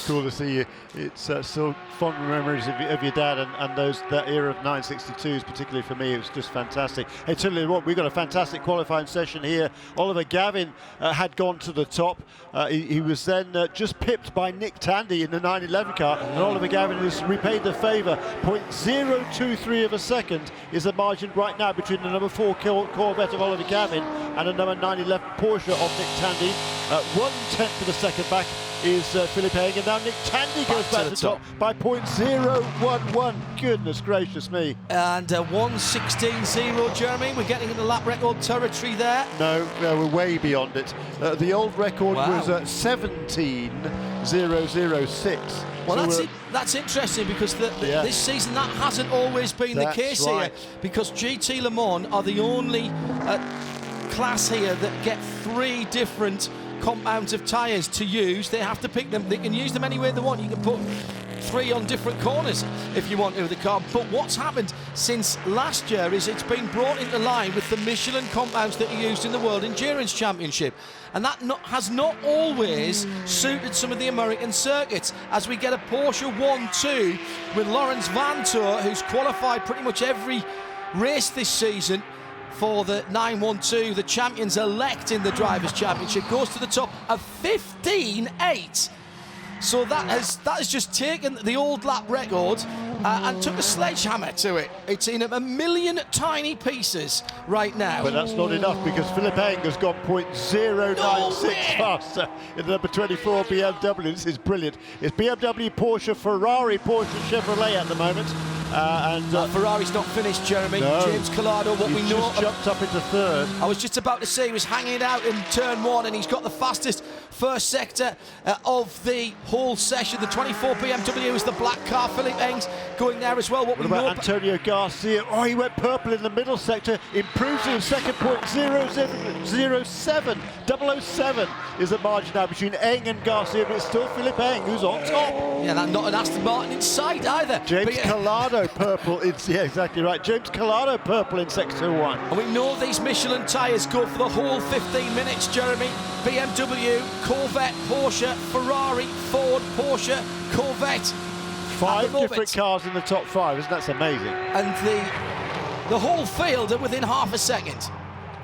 Cool to see you. It's still fond memories of your dad and that era of 962s, particularly for me. It was just fantastic. Hey, tell you what, we've got a fantastic qualifying session here. Oliver Gavin had gone to the top. He was then just pipped by Nick Tandy in the 911 car, and Oliver Gavin has repaid the favour. 0.023 of a second is the margin right now between the number 4 Corvette of Oliver Gavin and the number 911 Porsche of Nick Tandy. 1/10 of a second back is Philip Haig, and now Nick Tandy goes back to the top by 0.011. Goodness gracious me. And 1:16.0, Jeremy. We're getting into lap record territory there. No, we're way beyond it. The old record was 17.006. Well, so that's interesting because this season that hasn't always been the case here, because GT Le Mans are the only class here that get 3 different compounds of tyres to use. They have to pick them. They can use them any way they want. You can put 3 on different corners if you want to with the car. But what's happened since last year is it's been brought into line with the Michelin compounds that are used in the World Endurance Championship. And that has not always suited some of the American circuits, as we get a Porsche 1-2 with Laurens Vanthoor, who's qualified pretty much every race this season for the 912, the champions elect in the Drivers' Championship, goes to the top of 15.8. So that has just taken the old lap record and took a sledgehammer to it. It's in a million tiny pieces right now. But that's not enough, because Philipp Eng has gone 0.096 faster in the number 24 BMW. This is brilliant. It's BMW, Porsche, Ferrari, Porsche, Chevrolet at the moment. Ferrari's not finished, Jeremy. No. James Collado, what we know, just jumped up into third. I was just about to say he was hanging out in turn 1, and he's got the fastest first sector of the whole session. The 24 BMW is the black car. Philipp Eng's going there as well. What about Antonio Garcia? Oh, he went purple in the middle sector, improves in second, 0.007. 007 is the margin now between Eng and Garcia, but it's still Philipp Eng who's on top. Yeah, that's not an Aston Martin in sight either. James Collado purple, yeah, exactly right. James Collado purple in sector 1. And we know these Michelin tyres go for the whole 15 minutes, Jeremy. BMW, Corvette, Porsche, Ferrari, Ford, Porsche, Corvette. 5 different cars in the top 5, isn't that amazing? And the whole field are within half a second.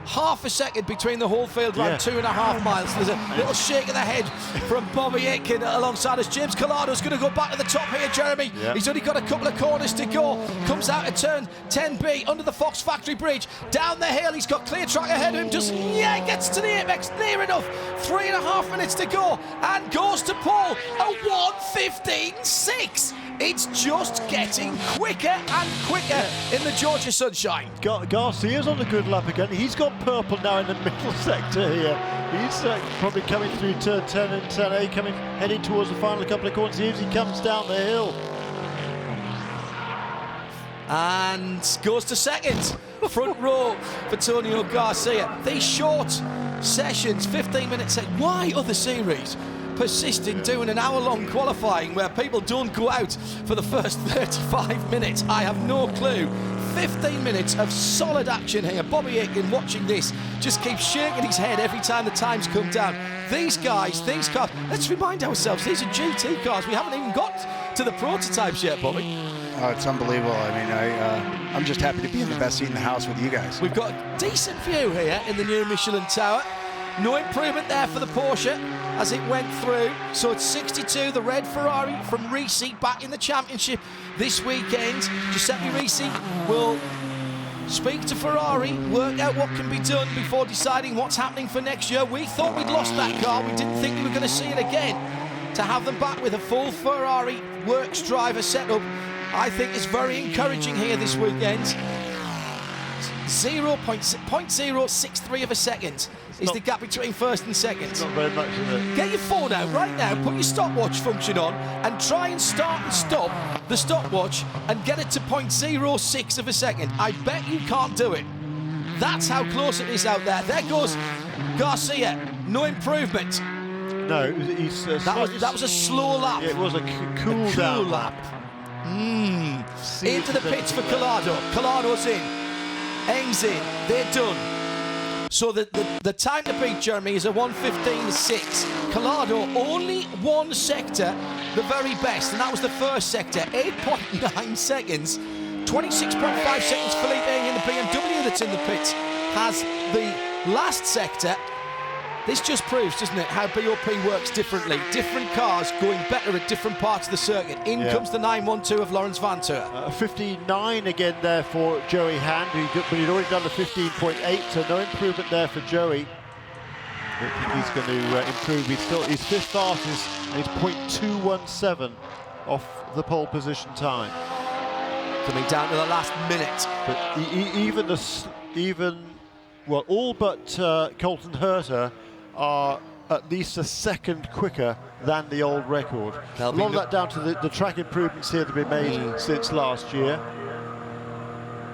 Half a second between the whole field, around 2.5 miles. There's a little shake of the head from Bobby Aitken alongside us. James Collado's going to go back to the top here, Jeremy. Yeah. He's only got a couple of corners to go. Comes out of turn 10B under the Fox Factory Bridge. Down the hill, he's got clear track ahead of him. Gets to the apex, near enough. 3.5 minutes to go, and goes to Paul. A 1:15.6. It's just getting quicker and quicker in the Georgia sunshine. Garcia's on a good lap again. He's got purple now in the middle sector here. He's probably coming through turn 10 and 10A, heading towards the final couple of corners. Here he comes down the hill. And goes to second. Front row for Antonio Garcia. These short sessions, 15 minutes. Why other series persist in doing an hour-long qualifying where people don't go out for the first 35 minutes? I have no clue. 15 minutes of solid action here. Bobby Aitken, watching this, just keeps shaking his head every time the times come down. These guys, these cars, let's remind ourselves, these are GT cars. We haven't even got to the prototypes yet, Bobby. Oh, it's unbelievable. I mean, I'm just happy to be in the best seat in the house with you guys. We've got a decent view here in the new Michelin Tower. No improvement there for the Porsche as it went through. So it's 62, the red Ferrari from Risi back in the championship this weekend. Giuseppe Risi will speak to Ferrari, work out what can be done before deciding what's happening for next year. We thought we'd lost that car. We didn't think we were going to see it again. To have them back with a full Ferrari works driver setup, I think is very encouraging here this weekend. 0.063 of a second is the gap between first and second. Not very much, is it? Get your phone out right now, put your stopwatch function on, and try and start and stop the stopwatch and get it to 0.06 of a second. I bet you can't do it. That's how close it is out there. There goes Garcia. No improvement. No, that was a slow lap. It was a cool down lap. Into the pits for Collado. Collado's in. Eng's in. They're done. So the time to beat, Jeremy, is a 1:15.6. Collado only one sector, the very best, and that was the first sector. 8.9 seconds. 26.5 seconds Philipp Eng in the BMW that's in the pits has the last sector. This just proves, doesn't it, how BOP works differently. Different cars going better at different parts of the circuit. In comes the 912 of Laurens Vanthoor. 59 again there for Joey Hand, but he'd already done the 15.8, so no improvement there for Joey. I don't think he's going to improve. He's fifth fastest, and he's 0.217 off the pole position time. Coming down to the last minute. But all but Colton Herter are at least a second quicker than the old record. A lot of that down to the track improvements here that have been made since last year.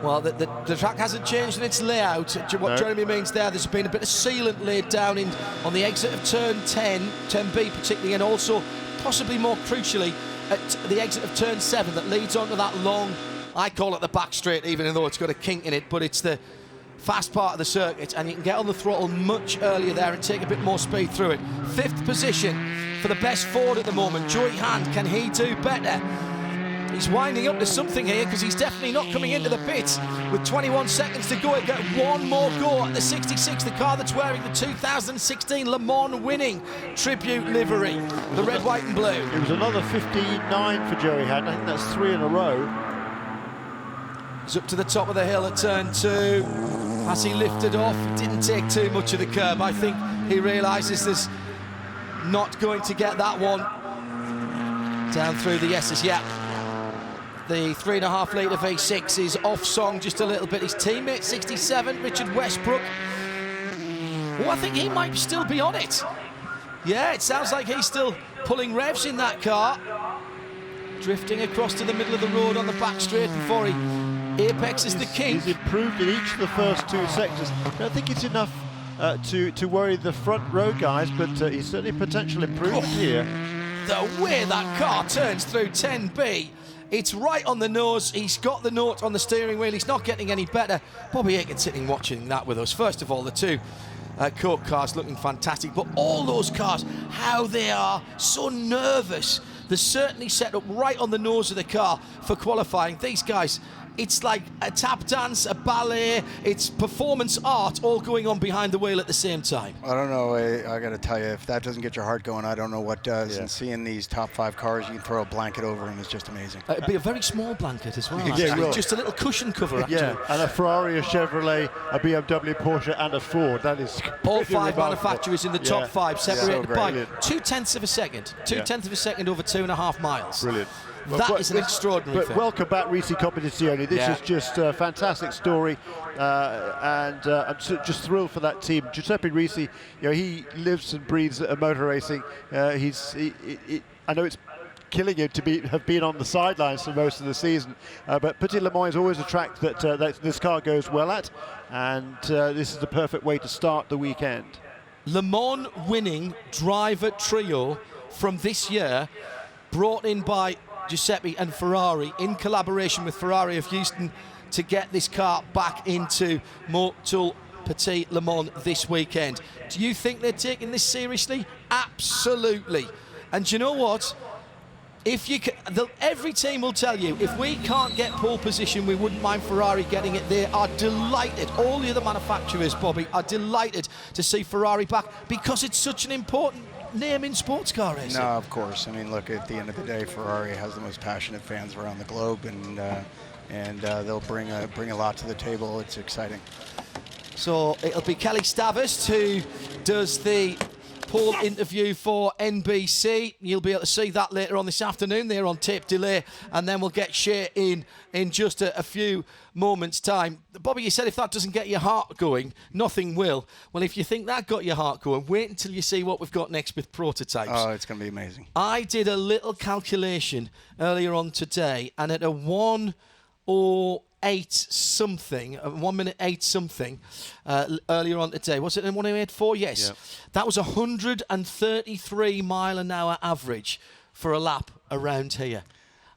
Well, the track hasn't changed in its layout. What Jeremy means there's been a bit of sealant laid down on the exit of turn 10, 10B particularly, and also, possibly more crucially, at the exit of turn 7 that leads onto that long, I call it the back straight, even though it's got a kink in it, but it's the fast part of the circuit, and you can get on the throttle much earlier there and take a bit more speed through it. 5th position for the best Ford at the moment. Joey Hand, can he do better? He's winding up to something here because he's definitely not coming into the pits with 21 seconds to go. He'll get one more go at the 66, the car that's wearing the 2016 Le Mans winning tribute livery, the red, white and blue. It was another 15.9 for Joey Hand. I think that's 3 in a row. He's up to the top of the hill at turn 2. Has he lifted off? He didn't take too much of the curb. I think he realises there's not going to get that one down through the S's. Yeah. The 3.5 litre V6 is off song just a little bit. His teammate 67, Richard Westbrook. Oh, I think he might still be on it. Yeah, it sounds like he's still pulling revs in that car. Drifting across to the middle of the road on the back straight before he apexes the kink. He's improved in each of the first 2 sectors. I don't think it's enough to worry the front row guys, but he's certainly potential improvement here. The way that car turns through 10B. It's right on the nose. He's got the note on the steering wheel. He's not getting any better. Bobby Aiken sitting watching that with us. First of all, the 2 Coke cars looking fantastic, but all those cars, how they are so nervous. They're certainly set up right on the nose of the car for qualifying. These guys, it's like a tap dance, a ballet, it's performance art all going on behind the wheel at the same time. I don't know, I got to tell you, if that doesn't get your heart going, I don't know what does. Yeah. And seeing these top 5 cars, you can throw a blanket over them, is just amazing. It'd be a very small blanket as well, Yeah, just a little cushion cover, actually. Yeah, and a Ferrari, a Chevrolet, a BMW, Porsche, and a Ford. That is all 5 remarkable. manufacturers in the top 5, separated by Brilliant. 0.2 of a second. 0.2 of a second over 2.5 miles. Brilliant. That is an extraordinary thing. Welcome back, Risi Competizione. This is just a fantastic story, and I'm just thrilled for that team. Giuseppe Risi, he lives and breathes motor racing. I know it's killing him to have been on the sidelines for most of the season, but Petit Le Mans is always a track that this car goes well at, and this is the perfect way to start the weekend. Le Mans winning driver trio from this year, brought in by Giuseppe and Ferrari in collaboration with Ferrari of Houston to get this car back into Motul Petit Le Mans this weekend. Do you think they're taking this seriously? Absolutely. And do you know what? If you every team will tell you, if we can't get pole position, we wouldn't mind Ferrari getting it. They are delighted. All the other manufacturers, Bobby, are delighted to see Ferrari back because it's such an important name in sports car racing. No, of course. I mean, look, at the end of the day, Ferrari has the most passionate fans around the globe, and they'll bring a lot to the table. It's exciting. So it'll be Kelly Stavist who does the pole interview for NBC. You'll be able to see that later on this afternoon. They're on tape delay, and then we'll get Shea in just a few moments' time. Bobby, you said if that doesn't get your heart going, nothing will. Well, if you think that got your heart going, wait until you see what we've got next with prototypes. Oh, it's going to be amazing. I did a little calculation earlier on today, and at a 1:08 something, 1 minute 8 something, earlier on today. Was it in 1:08.4? Yes. Yep. That was 133 mile an hour average for a lap around here.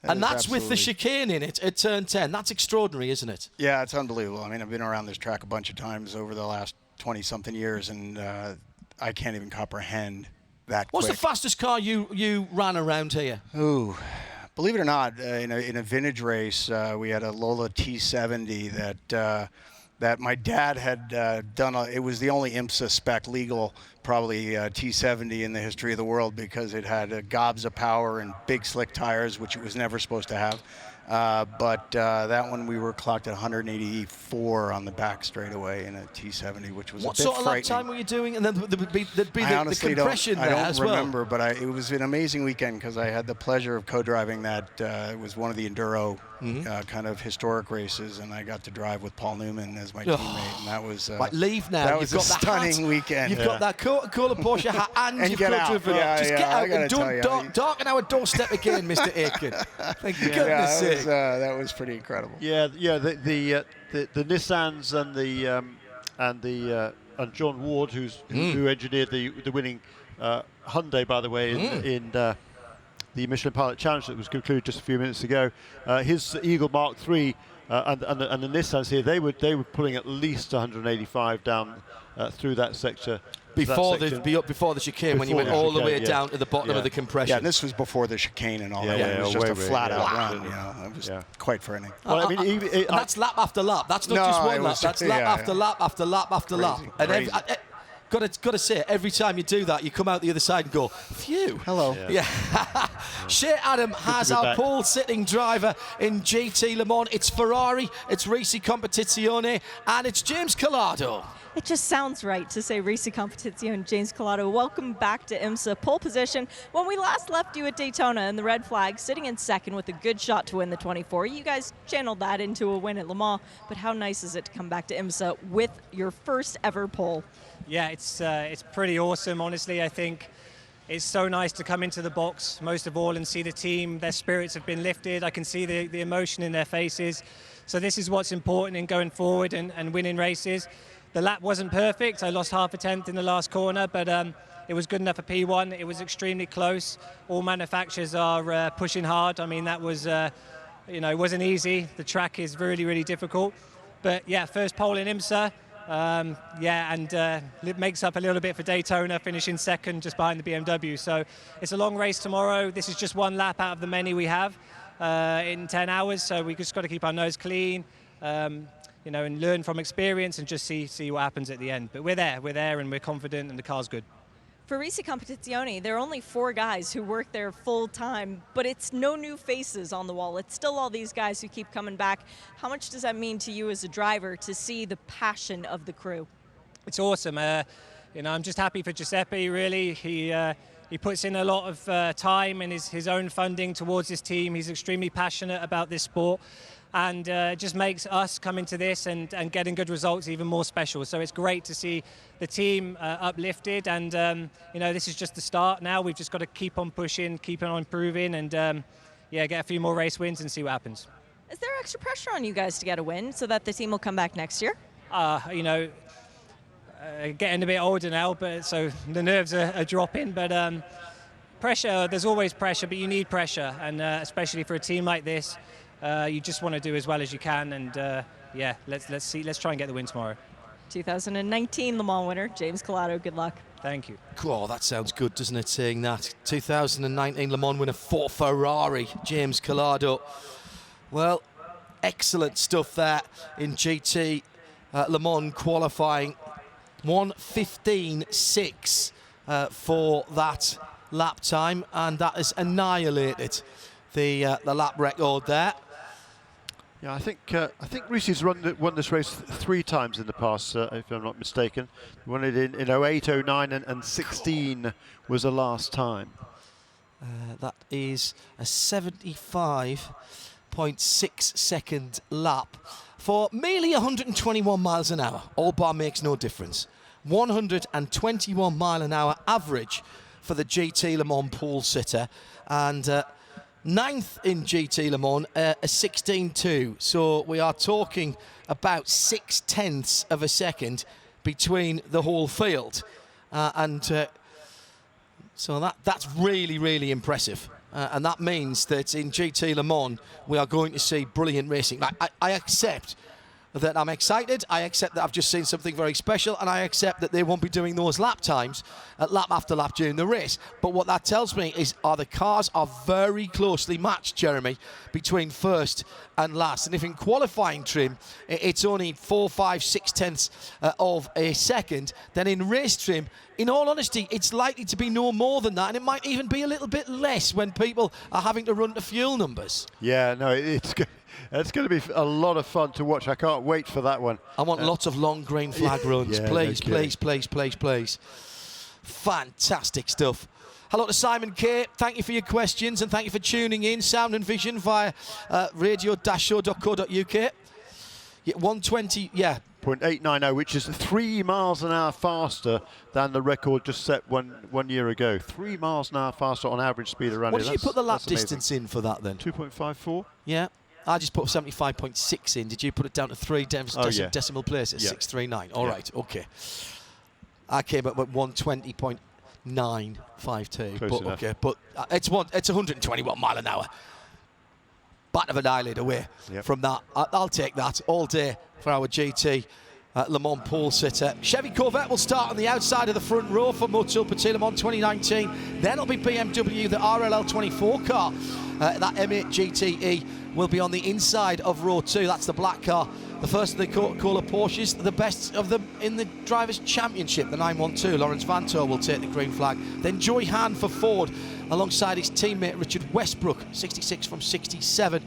And that's with the chicane in it at turn 10. That's extraordinary, isn't it? Yeah, it's unbelievable. I mean, I've been around this track a bunch of times over the last 20-something years, and I can't even comprehend that What's quick. the fastest car you ran around here? Ooh. Believe it or not, in a vintage race, we had a Lola T70 that my dad had done. It was the only IMSA spec legal, probably T70 in the history of the world, because it had gobs of power and big slick tires, which it was never supposed to have. But that one we were clocked at 184 on the back straightaway in a T70, which was what a bit sort of lap frightening. time were you doing? And then there'd be the compression there as well. I don't remember, but it was an amazing weekend because I had the pleasure of co-driving that. It was one of the enduro kind of historic races, and I got to drive with Paul Newman as my teammate, and that was right, leave now. That was a stunning weekend. You've got that Coca-Cola Porsche hat, and you've co-driven. Just get out and don't darken our doorstep again, Mr. Aiken. Thank goodness sake. That was pretty incredible. Yeah. The Nissans and John Ward, who engineered the winning Hyundai, by the way, in the Michelin Pilot Challenge that was concluded just a few minutes ago. His Eagle Mark III and the Nissans here, they were pulling at least 185 down through that sector. Before the chicane, when you went all the way down to the bottom of the compression. Yeah, this was before the chicane and all that. It was just a flat-out run. It was quite frightening. Well, I mean, that's lap after lap. That's not just one lap. That's lap after lap after lap after lap. And got to say, every time you do that, you come out the other side and go, phew. Hello. Yeah. Shea Adam has our pole-sitting driver in GT Le Mans. It's Ferrari, it's Risi Competizione, and it's James Collado. It just sounds right to say Risi Competizione. James Collado, welcome back to IMSA. Pole position. When we last left you at Daytona in the red flag, sitting in second with a good shot to win the 24, you guys channeled that into a win at Le Mans. But how nice is it to come back to IMSA with your first ever pole? Yeah, it's pretty awesome, honestly. I think it's so nice to come into the box, most of all, and see the team. Their spirits have been lifted. I can see the emotion in their faces. So this is what's important in going forward and winning races. The lap wasn't perfect. I lost half a tenth in the last corner, but it was good enough for P1. It was extremely close. All manufacturers are pushing hard. I mean, that was, it wasn't easy. The track is really, really difficult. But yeah, first pole in IMSA. It makes up a little bit for Daytona, finishing second just behind the BMW. So it's a long race tomorrow. This is just one lap out of the many we have in 10 hours. So we just got to keep our nose clean. And learn from experience and just see what happens at the end. But we're there and we're confident and the car's good. For Risi Competizione, there are only 4 guys who work there full time, but it's no new faces on the wall. It's still all these guys who keep coming back. How much does that mean to you as a driver to see the passion of the crew? It's awesome. I'm just happy for Giuseppe, really. He puts in a lot of time and his own funding towards his team. He's extremely passionate about this sport. And it just makes us coming to this and getting good results even more special. So it's great to see the team uplifted, and this is just the start now. We've just got to keep on pushing, keep on improving, and get a few more race wins and see what happens. Is there extra pressure on you guys to get a win so that the team will come back next year? Getting a bit older now, but so the nerves are dropping, but pressure, there's always pressure, but you need pressure, and especially for a team like this. You just want to do as well as you can, and let's try and get the win tomorrow. 2019 Le Mans winner, James Collado, good luck. Thank you. Oh, that sounds good, doesn't it, saying that? 2019 Le Mans winner for Ferrari, James Collado. Well, excellent stuff there in GT Le Mans qualifying. 1:15.6 for that lap time, and that has annihilated the lap record there. Yeah, I think Risi's won this race 3 times in the past, if I'm not mistaken. He won it in 08, 09, and 16 was the last time. That is a 75.6 second lap for merely 121 miles an hour. All bar makes no difference. 121 mile an hour average for the GT Le Mans pole sitter, and 9th in GT Le Mans, a 16.2. So we are talking about 0.6 of a second between the whole field. So that's really, really impressive. And that means that in GT Le Mans, we are going to see brilliant racing. I accept that I'm excited, I accept that I've just seen something very special, and I accept that they won't be doing those lap times at lap after lap during the race. But what that tells me is the cars are very closely matched, Jeremy, between first and last. And if in qualifying trim it's only 4, 5, 6 tenths of a second, then in race trim, in all honesty, it's likely to be no more than that, and it might even be a little bit less when people are having to run to fuel numbers. Yeah, no, it's good. It's going to be a lot of fun to watch. I can't wait for that one. I want lots of long green flag runs. Yeah, please, no please, please, please, please. Fantastic stuff. Hello to Simon K. Thank you for your questions and thank you for tuning in. Sound and Vision via radio-show.co.uk. Yeah, 120, yeah. 0.890, which is 3 miles an hour faster than the record just set one year ago. 3 miles an hour faster on average speed of running. What did you put the lap distance in for that then? 2.54. Yeah. I just put 75.6 in. Did you put it down to 3 decimal places? Yeah. 639. All right, okay. I came up with 120.952. Close but enough. okay, but it's 121 mile an hour. Bat of an eyelid away from that. I'll take that all day for our GT Le Mans pole sitter. Chevy Corvette will start on the outside of the front row for Motul Petit Le Mans 2019. Then it'll be BMW, the RLL 24 car. That M8 GTE will be on the inside of row 2. That's the black car. The first of the colour Porsches, the best of them in the Drivers' Championship. The 912, Lawrence Vantour will take the green flag. Then Joy Han for Ford, alongside his teammate Richard Westbrook, 66 from 67.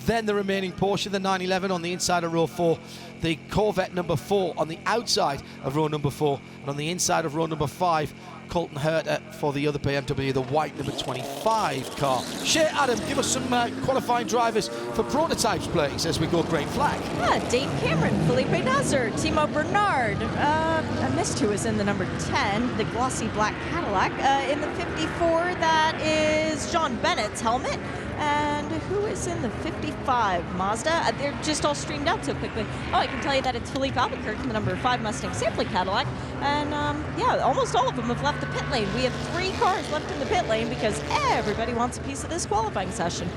Then the remaining Porsche, the 911 on the inside of row 4. The Corvette number 4 on the outside of row number 4. And on the inside of row number 5, Colton Herter for the other BMW, the white number 25 car. Shea, Adam, give us some qualifying drivers for prototypes, please, as we go green flag. Yeah, Dane Cameron, Felipe Nasr, Timo Bernard. I missed who was in the number 10, the glossy black Cadillac. In the 54, that is John Bennett's helmet. And who is in the 55 Mazda? They're just all streamed out so quickly. Oh, I can tell you that it's Philippe Albuquerque in the number 5 Mustang sampling Cadillac. And yeah, almost all of them have left the pit lane. We have 3 cars left in the pit lane because everybody wants a piece of this qualifying session.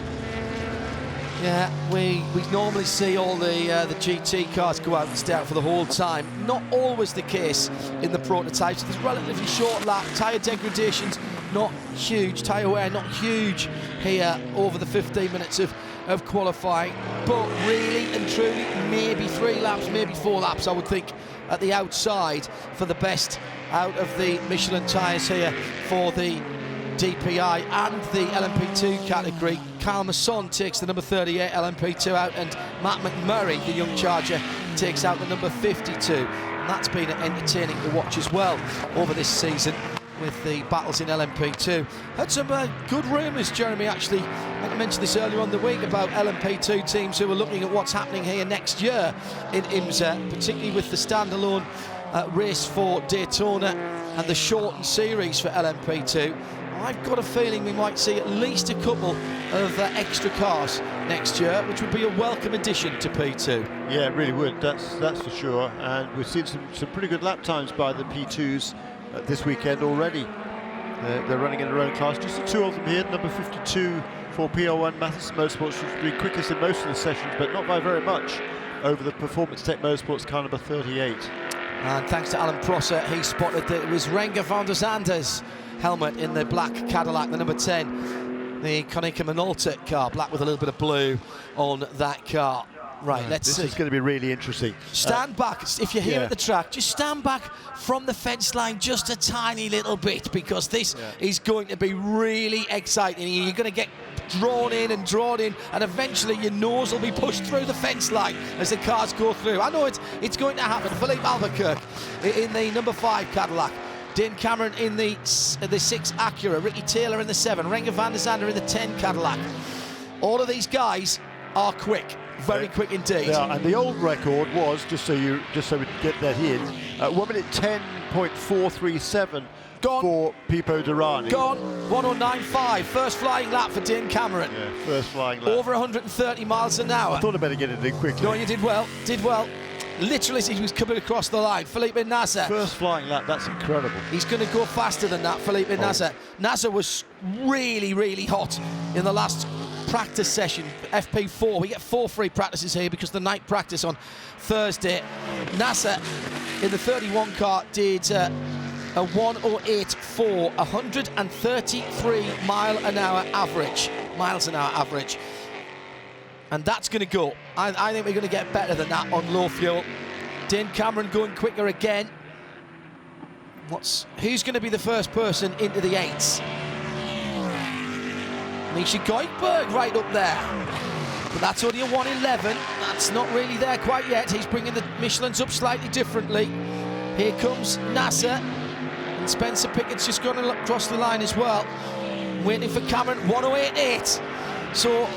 Yeah, we normally see all the GT cars go out and stay out for the whole time. Not always the case in the prototypes. There's relatively short lap, tyre degradations not huge, tyre wear not huge here over the 15 minutes of qualifying. But really and truly, maybe 3 laps, maybe 4 laps, I would think, at the outside for the best out of the Michelin tyres here for the DPI and the LMP2 category. Carl Masson takes the number 38 LMP2 out, and Matt McMurray, the young charger, takes out the number 52. And that's been entertaining to watch as well over this season with the battles in LMP2. Had some good rumours, Jeremy, actually. I mentioned this earlier on the week about LMP2 teams who are looking at what's happening here next year in IMSA, particularly with the standalone race for Daytona and the shortened series for LMP2. I've got a feeling we might see at least a couple of extra cars next year, which would be a welcome addition to P2. Yeah, it really would, that's for sure. And we've seen some pretty good lap times by the P2s this weekend already. They're running in their own class. Just the 2 of them here, number 52 for PR1 Matheson Motorsports, which will be quickest in most of the sessions, but not by very much over the Performance Tech Motorsports car number 38. And thanks to Alan Prosser, he spotted that it was Renger van der Zander's helmet in the black Cadillac, the number 10, the Konica Minolta car, black with a little bit of blue on that car. Right, let's see. This is going to be really interesting. Stand back, if you're here at the track, just stand back from the fence line just a tiny little bit, because this is going to be really exciting. You're going to get drawn in, and eventually your nose will be pushed through the fence line as the cars go through. I know it's going to happen. Philippe Albuquerque in the number 5 Cadillac, Dane Cameron in the 6 Acura, Ricky Taylor in the 7, Renger van der Zander in the 10 Cadillac. All of these guys are quick. Very quick indeed. Yeah, and the old record was, just so we get that in, 1 minute 10.437 for Pipo Derani. Gone, 109.5, first flying lap for Dane Cameron. Yeah, first flying lap. Over 130 miles an hour. I thought I better get it in quickly. No, you did well. Literally as he was coming across the line. Felipe Nasr. First flying lap, that's incredible. He's going to go faster than that, Felipe Nasr. Nasr was really, really hot in the last practice session, FP4. We get 4 free practices here because the night practice on Thursday. Nasr in the 31 car did a 108.4, 133 miles an hour average. And that's going to go. I think we're going to get better than that on low fuel. Dane Cameron going quicker again. Who's going to be the first person into the 8s? Misha Goldberg right up there. But that's only a 111. That's not really there quite yet. He's bringing the Michelins up slightly differently. Here comes Nasr. And Spencer Pickett's just gone across the line as well. Waiting for Cameron, 108.8. So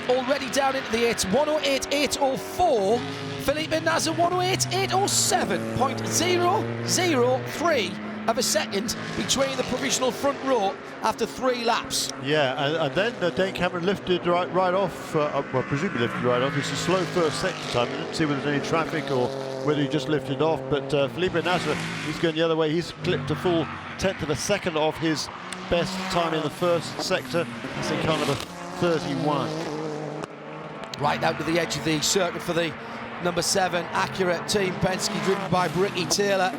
already down into the 8s, 108.804. Felipe Nasr, 108.807. 0.003 of a second between the provisional front row after 3 laps. Yeah, and then Dane Cameron lifted right off, well, presumably lifted right off. It's a slow first sector time. I didn't see whether there's any traffic or whether he just lifted off, but Felipe Nasr, he's going the other way. He's clipped a full 1/10 of a second off his best time in the first sector. That's in car number 31. Right out to the edge of the circuit for the number 7 Acura Team Penske, driven by Ricky Taylor.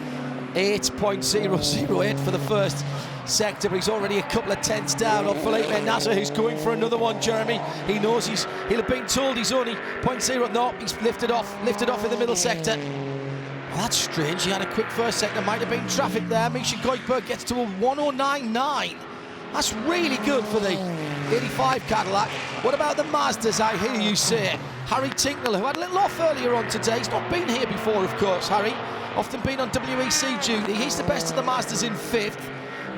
8.008 for the first sector, but he's already a couple of tenths down on Felipe Nasr, who's going for another one, Jeremy. He knows he'll have been told he's only 0.0. No, he's lifted off in the middle sector. Well, that's strange. He had a quick first sector. Might have been traffic there. Misha Goldberg gets to a 109.9. That's really good for the 85 Cadillac. What about the Mazdas, I hear you say? Harry Tinknell, who had a little off earlier on today. He's not been here before, of course, Harry. Often been on WEC duty. He's the best of the Mazdas in 5th.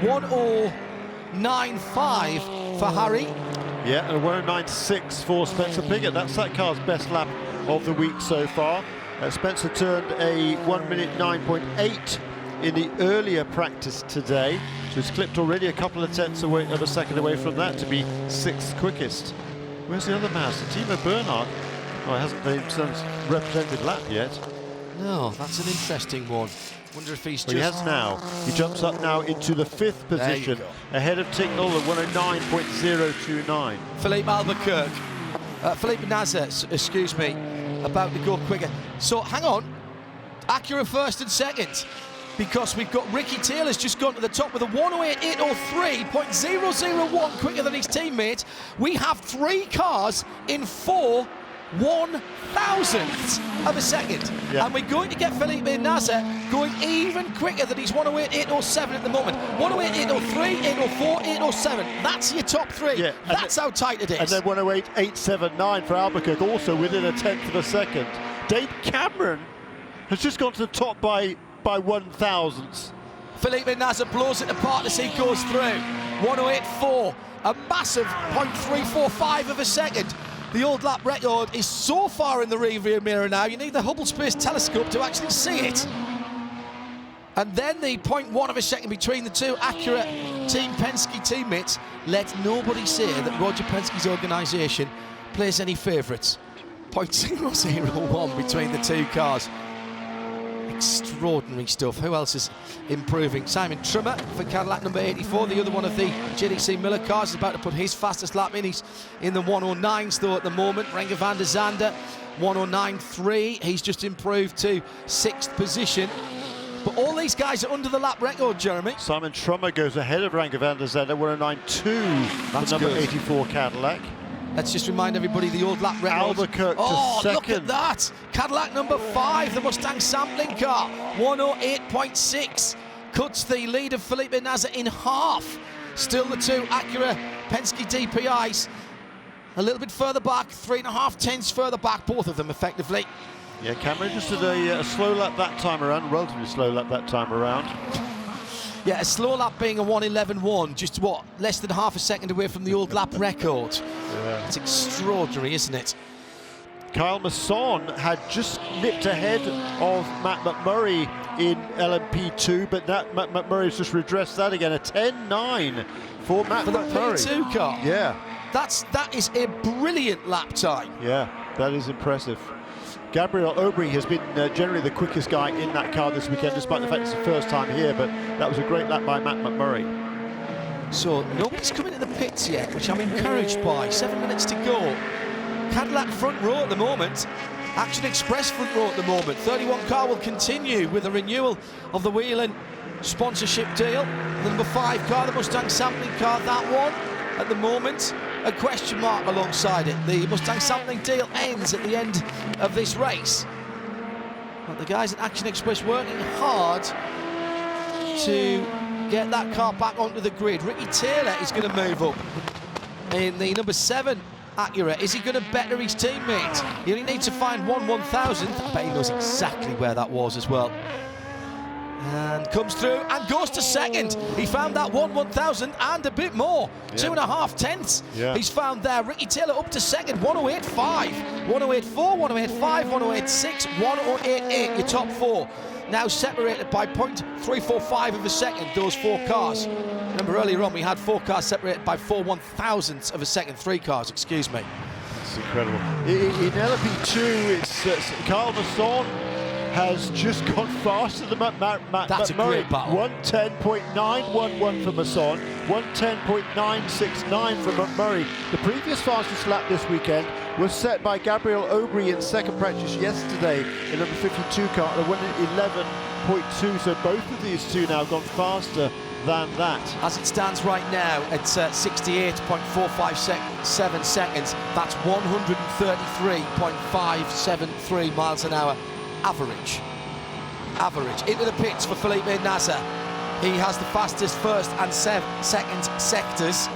109.5 for Harry. Yeah, and a 109.6 for Spencer Pigot. That's that car's best lap of the week so far. Spencer turned a 1 minute 9.8 in the earlier practice today. So he's clipped already a couple of tenths away, of a second away from that to be 6th quickest. Where's the other Mazda? Timo Bernhard. Oh, he hasn't been represented lap yet. No, that's an interesting one. Wonder if he's just... Well, he has now. He jumps up now into the 5th position, ahead of Tinknell at 109.029. Philippe Albuquerque. Felipe Nasr, excuse me, about to go quicker. So, hang on. Acura first and second, because we've got Ricky Taylor's just gone to the top with a 108.803, 0.001 quicker than his teammate. We have 3 cars in 4 1,000ths of a second. Yeah. And we're going to get Felipe Nasr going even quicker than his 108.807 at the moment. 108.803, 804, 807. That's your top 3. Yeah, that's how tight it is. And then 108.879 for Albuquerque, also within a 1/10 of a second. Dane Cameron has just gone to the top by 1,000ths. Felipe Nasr blows it apart as he goes through. 108.4, a massive 0.345 of a second. The old lap record is so far in the rearview mirror now, you need the Hubble Space Telescope to actually see it. And then the 0.1 of a second between the 2 Acura Team Penske teammates. Let nobody say that Roger Penske's organisation plays any favourites. 0.001 between the 2 cars. Extraordinary stuff. Who else is improving? Simon Trimmer for Cadillac number 84, the other one of the JDC Miller cars, is about to put his fastest lap in. He's in the 109s though at the moment. Renger van der Zande 109.3. He's just improved to 6th position. But all these guys are under the lap record, Jeremy. Simon Trummer goes ahead of Renger van der Zande, 109.2 for number 84 Cadillac. Let's just remind everybody the old lap record. Albuquerque to second. Look at that. Cadillac number 5, the Mustang sampling car. 108.6. Cuts the lead of Felipe Nasr in half. Still the 2 Acura Penske DPIs. A little bit further back, 3.5 tenths further back, both of them effectively. Yeah, Cameron just did a slow lap that time around, relatively slow lap that time around. Yeah, a slow lap being a 1:11.1, just what, less than half a second away from the old lap record. Yeah. It's extraordinary, isn't it? Kyle Masson had just nipped ahead of Matt McMurray in LMP2, but Matt McMurray has just redressed that again. A 10.9 for Matt McMurray. For the P2 car? Yeah. That is a brilliant lap time. Yeah, that is impressive. Gabriel Aubry has been generally the quickest guy in that car this weekend, despite the fact it's the first time here, but that was a great lap by Matt McMurray. So nobody's coming to the pits yet, which I'm encouraged by. 7 minutes to go. Cadillac front row at the moment. Action Express front row at the moment. 31 car will continue with a renewal of the Whelen sponsorship deal. The number 5 car, the Mustang sampling car, that one at the moment, a question mark alongside it. The Mustang sampling deal ends at the end of this race. But the guys at Action Express working hard to get that car back onto the grid. Ricky Taylor is going to move up in the number 7 Acura. Is he going to better his teammate? He only needs to find 1/1000th. I bet he knows exactly where that was as well. And comes through and goes to second. He found that 1/1000 and a bit more. 2.5 tenths. He's found there. Ricky Taylor up to second. 108.5, 108.4, 108.5, 108.6, 108.8. Your top four. Now separated by 0.345 of a second, those 4 cars. Remember earlier on we had 4 cars separated by 4/1000ths of a second, 3 cars, excuse me. That's incredible. In LMP2, it's Kyle Masson has just gone faster than That's a Murray. great battle. 110.911 for Masson, 110.969 for McMurray. The previous fastest lap this weekend was set by Gabriel Aubry in second practice yesterday in number 52 car at 111.2. So both of these two now gone faster than that. As it stands right now, it's 68.457 seconds. That's 133.573 miles an hour. Average. Into the pits for Felipe Nasser. He has the fastest first and second sectors.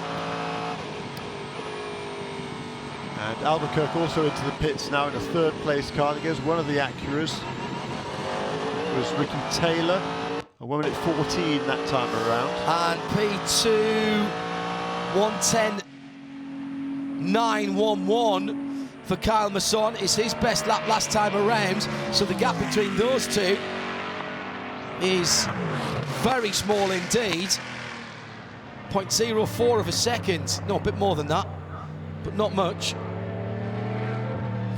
And Albuquerque also into the pits now in a 3rd place car. There goes one of the Acuras. It was Ricky Taylor, a 1:14 that time around. And P2 110.911 for Kyle Masson is his best lap last time around. So the gap between those two is very small indeed. 0.04 of a second. No, a bit more than that, but not much.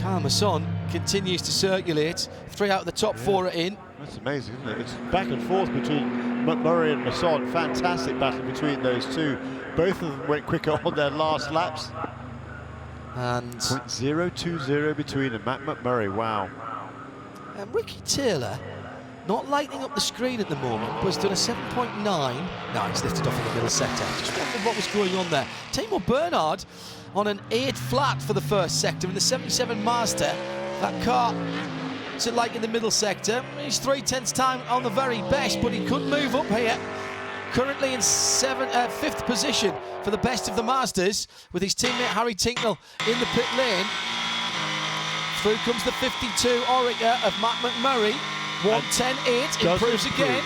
Kyle Masson continues to circulate. 3 out of the top 4 are in. That's amazing, isn't it? It's back and forth between McMurray and Masson. Fantastic battle between those two. Both of them went quicker on their last laps. And 0.020 between them. Matt McMurray, wow. And Ricky Taylor, not lighting up the screen at the moment, but has done a 7.9. No, he's lifted off in the middle sector. Just wondered what was going on there. Timo Bernhard on an 8 flat for the first sector in the 77 Mazda. That car to like in the middle sector. He's 3/10 time on the very best, but he could move up here. Currently in 5th position for the best of the Mazdas, with his teammate Harry Tinknell in the pit lane. Through comes the 52 Orica of Matt McMurray. 110.8, improves again.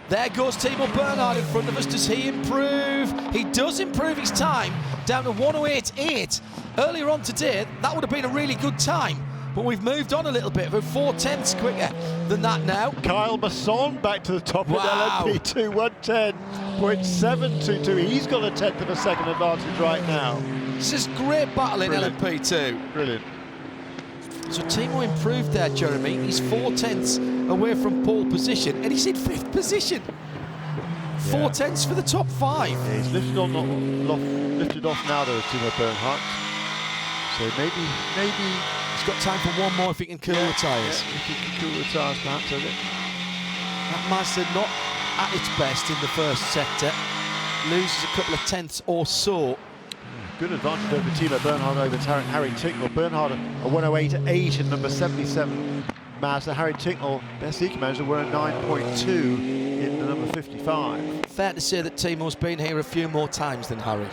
There goes Timo Bernhard in front of us. Does he improve? He does improve his time down to 108.8. Earlier on today, that would have been a really good time. But we've moved on a little bit. We're 4/10 quicker than that now. Kyle Masson back to the top with LMP2, 110.722. He's got a 1/10 of a second advantage right now. This is great battle in LMP2. Brilliant. So Timo improved there, Jeremy. He's 4/10 away from pole position, and he's in 5th position. 4/10 for the top 5. Yeah, he's lifted off now, though, Timo Bernhard. So maybe he's got time for one more if he can cool the tyres. Yeah, if he can cool the tyres, perhaps. That Mazda not at its best in the first sector. Loses a couple of tenths or so. Good advantage over Timo Bernhard over Harry Tinknell. Bernhard a 108.8 in number 77 Mazda. Harry Tinknell, best he can manage, a 109.2 in the number 55. Fair to say that Timo's been here a few more times than Harry.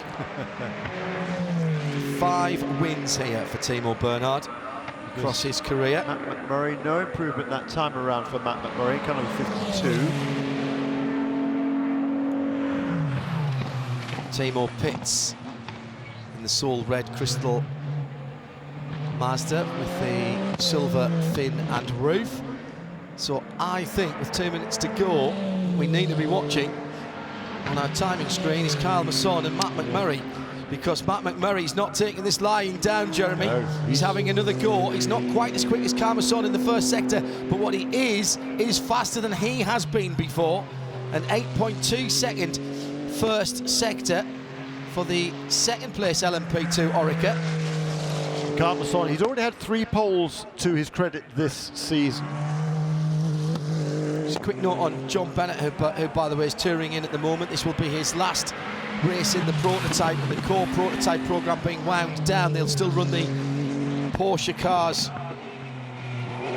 5 wins here for Timo Bernhard across his career. Matt McMurray, no improvement that time around for Matt McMurray, kind of 52. Timo pits in the Soul Red Crystal Mazda with the silver fin and roof. So I think with 2 minutes to go, we need to be watching on our timing screen is Kyle Masson and Matt McMurray, because Matt McMurray's not taking this lying down, Jeremy. No. He's having another go. He's not quite as quick as Kyle Masson in the first sector, but what he is faster than he has been before. An 8.2 second first sector for the second place LMP2 Orica. Kyle Masson, he's already had 3 poles to his credit this season. Just a quick note on John Bennett, who by the way is touring in at the moment. This will be his last race in the prototype, the core prototype program being wound down. They'll still run the Porsche cars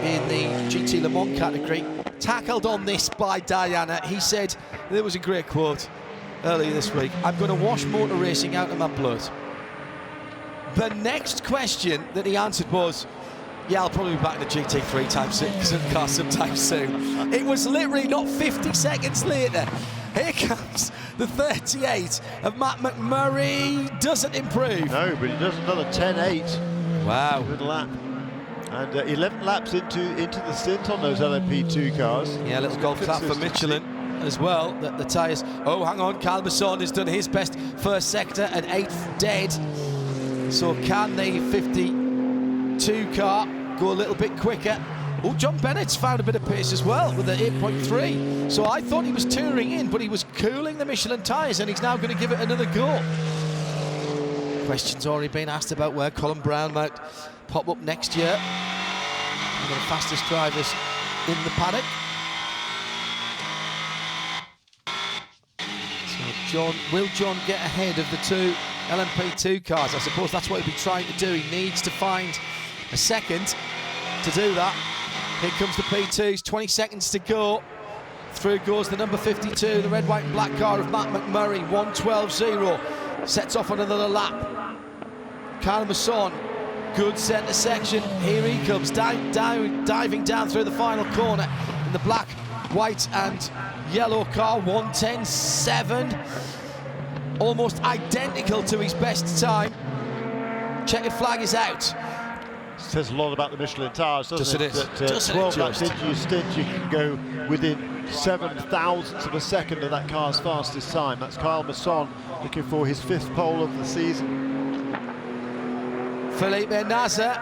in the GT Le Mans category. Tackled on this by Diana. He said, there was a great quote earlier this week, "I'm going to wash motor racing out of my blood." The next question that he answered was, Yeah, I'll probably be back in the GT3 car sometime soon. It was literally not 50 seconds later. Here comes the 38 of Matt McMurray. Doesn't improve. No, but he does another 10.8. Wow. Good lap. And 11 laps into the stint on those LMP2 cars. Yeah, a little golf clap for Michelin as well. The tyres. Oh, hang on. Kyle Masson has done his best first sector and 8th dead. So can the 52 car go a little bit quicker? Oh, John Bennett's found a bit of pace as well with the 8.3. So I thought he was touring in, but he was cooling the Michelin tyres, and he's now going to give it another go. Questions already been asked about where Colin Brown might pop up next year. One of the fastest drivers in the paddock. So will John get ahead of the two LMP2 cars? I suppose that's what he'll be trying to do. He needs to find a second to do that. Here comes the P2s, 20 seconds to go. Through goes the number 52, the red, white and black car of Matt McMurray, 1:12.0. Sets off on another lap. Kyle Masson, good centre section. Here he comes, diving down through the final corner in the black, white and yellow car, 1:10.7. Almost identical to his best time. Checkered flag is out. Says a lot about the Michelin tyres, doesn't it? That 12 laps into your stint, you can go within 7 thousandths of a second of that car's fastest time. That's Kyle Masson looking for his 5th pole of the season. Felipe Nasr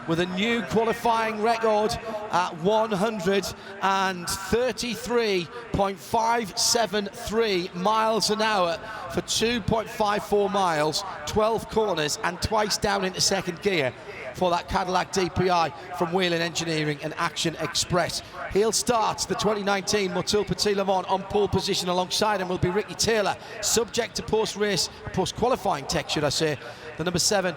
with a new qualifying record at 133.573 miles an hour for 2.54 miles, 12 corners and twice down into second gear for that Cadillac DPI from Whelen Engineering and Action Express. He'll start the 2019 Motul Petit Le Mans on pole position. Alongside him will be Ricky Taylor, subject to post-qualifying tech, should I say. The number 7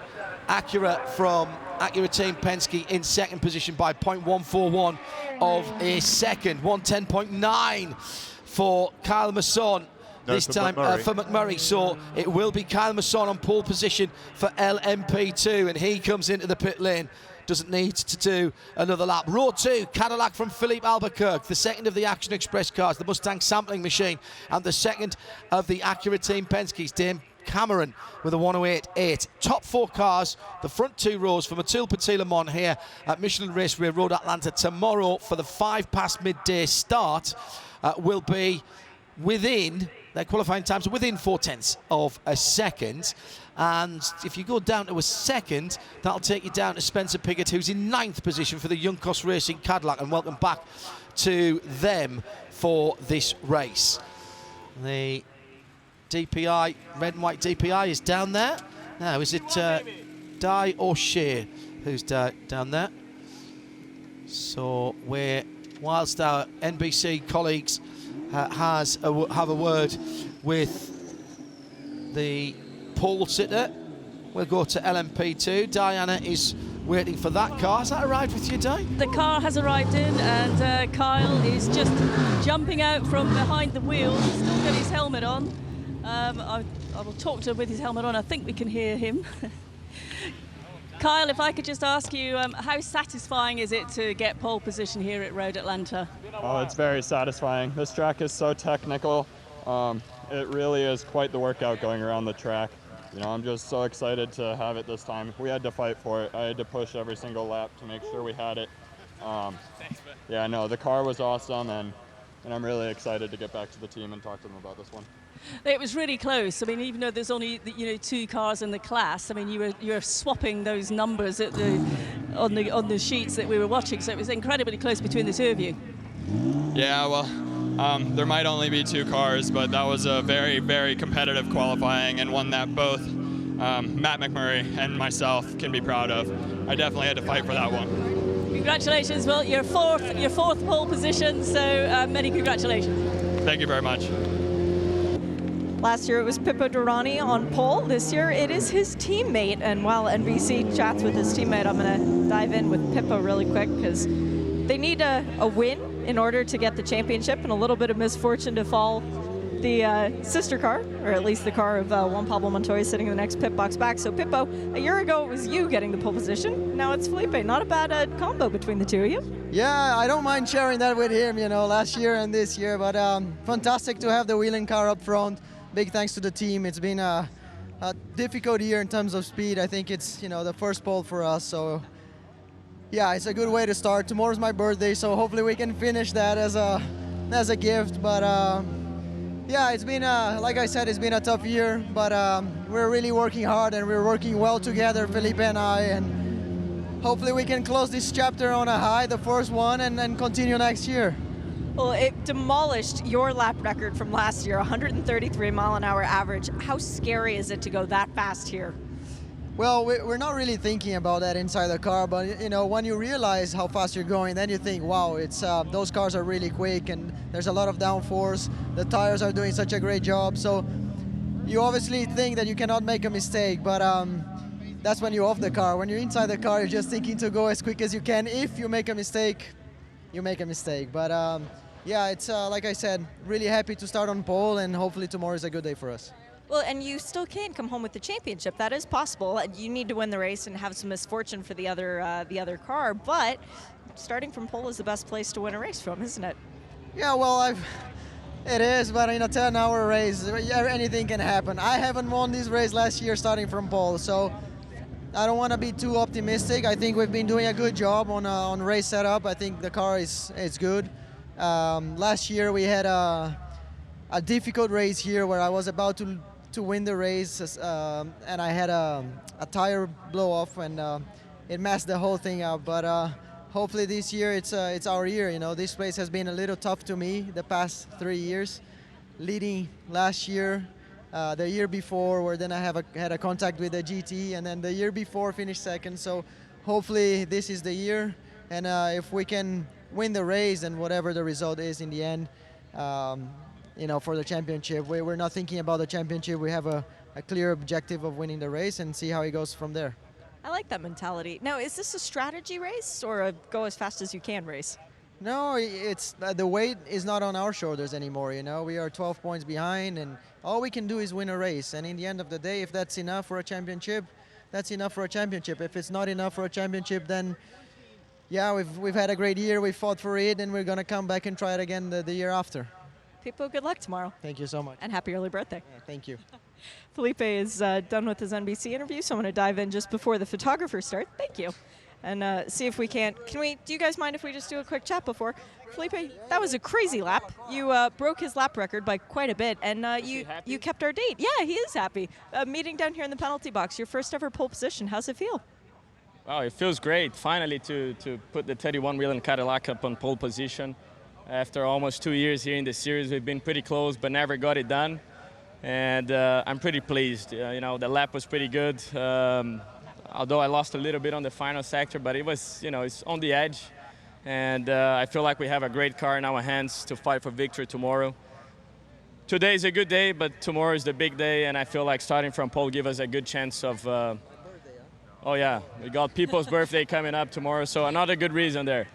Acura from Acura Team Penske in second position by 0.141 of a second. 1:10.9 for Kyle Masson. This time for McMurray, so it will be Kyle Masson on pole position for LMP2, and he comes into the pit lane. Doesn't need to do another lap. Row 2, Cadillac from Philippe Albuquerque, the second of the Action Express cars, the Mustang sampling machine, and the second of the Acura Team Penske's, Dame Cameron with a 1:08.8. Top 4 cars, the front 2 rows for Motul Petit Le Mans here at Michelin Raceway Road Atlanta tomorrow for the 5 past midday start will be within their qualifying times, within 0.4 of a second. And if you go down to a second, that'll take you down to Spencer Piggott, who's in 9th position for the Juncos Racing Cadillac, and welcome back to them for this race. The DPI, red and white DPI, is down there. Now, is it Di or Shea who's down there? So whilst our NBC colleagues have a word with the pole sitter, we'll go to LMP2. Diana is waiting for that car. Has that arrived with you, Di? The car has arrived in, and Kyle is just jumping out from behind the wheel. He's still got his helmet on. I will talk to him with his helmet on. I think we can hear him. Kyle, if I could just ask you, how satisfying is it to get pole position here at Road Atlanta? Oh, it's very satisfying. This track is so technical. It really is quite the workout going around the track. You know, I'm just so excited to have it this time. We had to fight for it. I had to push every single lap to make sure we had it. Yeah, no, the car was awesome, and I'm really excited to get back to the team and talk to them about this one. It was really close. I mean, even though there's only 2 cars in the class, I mean, you were swapping those numbers at on the sheets that we were watching, so it was incredibly close between the 2 of you. Yeah, well, there might only be 2 cars, but that was a very, very competitive qualifying, and one that both Matt McMurray and myself can be proud of. I definitely had to fight for that one. Congratulations. Well, your fourth pole position, so many congratulations. Thank you very much. Last year it was Pippo Durrani on pole. This year it is his teammate. And while NBC chats with his teammate, I'm going to dive in with Pippo really quick, because they need a win in order to get the championship, and a little bit of misfortune to fall the sister car, or at least the car of Juan Pablo Montoya sitting in the next pit box back. So Pippo, a year ago it was you getting the pole position. Now it's Felipe. Not a bad combo between the two of you. Yeah, I don't mind sharing that with him, last year and this year. But fantastic to have the wheeling car up front. Big thanks to the team. It's been a difficult year in terms of speed. I think it's, the first pole for us. So yeah, it's a good way to start. Tomorrow's my birthday, so hopefully we can finish that as a gift. But yeah, it's been, like I said, it's been a tough year, but we're really working hard and we're working well together, Felipe and I, and hopefully we can close this chapter on a high, the first one, and then continue next year. Well, it demolished your lap record from last year, 133 mile an hour average. How scary is it to go that fast here? Well, we're not really thinking about that inside the car, but when you realize how fast you're going, then you think, wow, it's those cars are really quick and there's a lot of downforce. The tires are doing such a great job. So you obviously think that you cannot make a mistake, but that's when you're off the car. When you're inside the car, you're just thinking to go as quick as you can. If you make a mistake, you make a mistake. But yeah, it's like I said, really happy to start on pole, and hopefully tomorrow is a good day for us. Well, and you still can come home with the championship. That is possible. You need to win the race and have some misfortune for the other car, but starting from pole is the best place to win a race from, isn't it? Yeah, well, it is, but in a 10-hour race, anything can happen. I haven't won this race last year starting from pole, so I don't want to be too optimistic. I think we've been doing a good job on race setup. I think the car is good. Last year we had a difficult race here where I was about to win the race, and I had a tire blow off, and it messed the whole thing up. But hopefully this year it's our year. This place has been a little tough to me the past 3 years, leading last year, the year before, where then I had a contact with the GT, and then the year before finished second. So hopefully this is the year, and if we can win the race and whatever the result is in the end, for the championship. We're not thinking about the championship. We have a clear objective of winning the race and see how it goes from there. I like that mentality. Now, is this a strategy race or a go as fast as you can race? No, it's the weight is not on our shoulders anymore. We are 12 points behind, and all we can do is win a race. And in the end of the day, if that's enough for a championship, that's enough for a championship. If it's not enough for a championship, then yeah, we've had a great year. We fought for it, and we're going to come back and try it again the year after. Pippo, good luck tomorrow. Thank you so much. And happy early birthday. Yeah, thank you. Felipe is done with his NBC interview, so I'm going to dive in just before the photographers start. Thank you. And see if we can't. Do you guys mind if we just do a quick chat before? Felipe, that was a crazy lap. You broke his lap record by quite a bit, and you kept our date. Yeah, he is happy. Meeting down here in the penalty box, your first ever pole position. How's it feel? Wow, it feels great, finally, to put the 31 Whelen Cadillac up on pole position. After almost 2 years here in the series, we've been pretty close, but never got it done. And I'm pretty pleased. The lap was pretty good. Although I lost a little bit on the final sector, but it was, it's on the edge. And I feel like we have a great car in our hands to fight for victory tomorrow. Today is a good day, but tomorrow is the big day, and I feel like starting from pole gives us a good chance of, oh yeah, we got people's birthday coming up tomorrow, so another good reason there.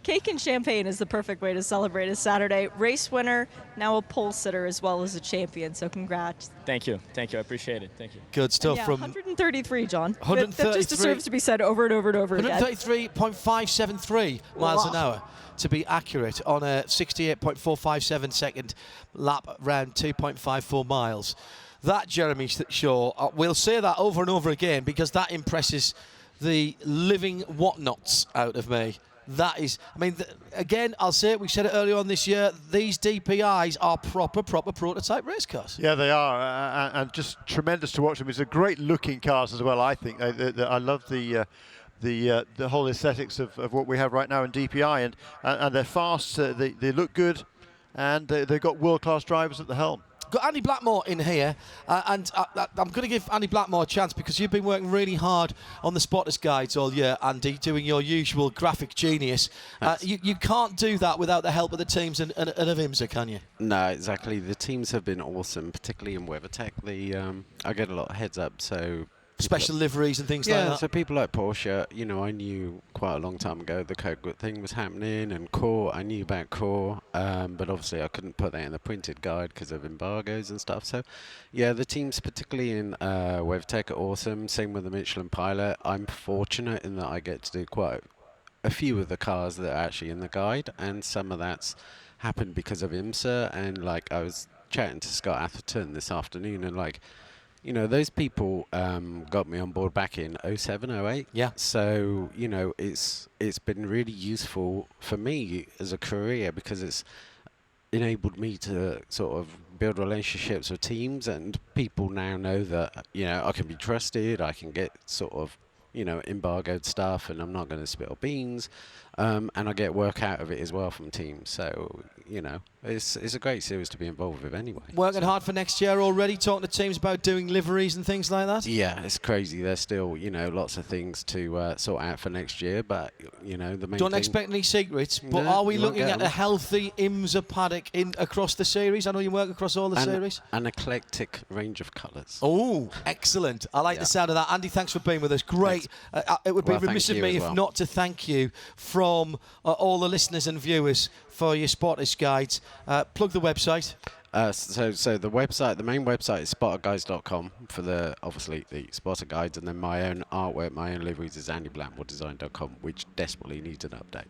Cake and champagne is the perfect way to celebrate a Saturday. Race winner, now a pole sitter as well as a champion, so congrats. Thank you, I appreciate it, thank you. Good stuff from... 133, John. 133. That just deserves to be said over and over and over again. 133.573 miles an hour, to be accurate, on a 68.457 second lap round 2.54 miles. That, Jeremy Shaw, we'll say that over and over again because that impresses the living whatnots out of me. That is, again, I'll say it, we said it earlier on this year, these DPIs are proper prototype race cars. Yeah, they are, and just tremendous to watch them. It's a great looking cars as well, I think. I love the whole aesthetics of what we have right now in DPI, and they're fast, they look good, and they've got world-class drivers at the helm. Got Andy Blackmore in here, and I'm going to give Andy Blackmore a chance because you've been working really hard on the spotters guides all year, Andy, doing your usual graphic genius. You can't do that without the help of the teams and of IMSA, can you? No, exactly. The teams have been awesome, particularly in WeatherTech. I get a lot of heads up, so special liveries and things like Yeah, that? so people like Porsche, you know, I knew quite a long time ago the Coke thing was happening, and Core, I knew about Core, but obviously I couldn't put that in the printed guide because of embargoes and stuff. So, yeah, the teams, particularly in WeatherTech, are awesome. Same with the Michelin Pilot. I'm fortunate in that I get to do quite a few of the cars that are actually in the guide, and some of that's happened because of IMSA. And like, I was chatting to Scott Atherton this afternoon, and like, you know, those people got me on board back in 07, 08. Yeah. So, you know, it's been really useful for me as a career, because it's enabled me to sort of build relationships with teams, and people now know that, you know, I can be trusted, I can get sort of, you know, embargoed stuff, and I'm not going to spill beans, and I get work out of it as well from teams. So, you know, it's a great series to be involved with anyway. Working hard for next year already, talking to teams about doing liveries and things like that? Yeah, it's crazy. There's still, you know, lots of things to sort out for next year, but, you know, the main Don't thing... expect any secrets, but No, are we you won't looking get at them. a healthy IMSA paddock across the series? I know you work across all the series. An eclectic range of colours. Oh, excellent. I like the sound of that. Andy, thanks for being with us. Great. It would be Well, remiss thank of you me as if well. not to thank you from all the listeners and viewers for your Spotters guides. Plug the website. So the website, the main website is spotterguides.com for obviously the spotter guides, and then my own artwork, my own liveries is andyblackmoredesign.com, which desperately needs an update.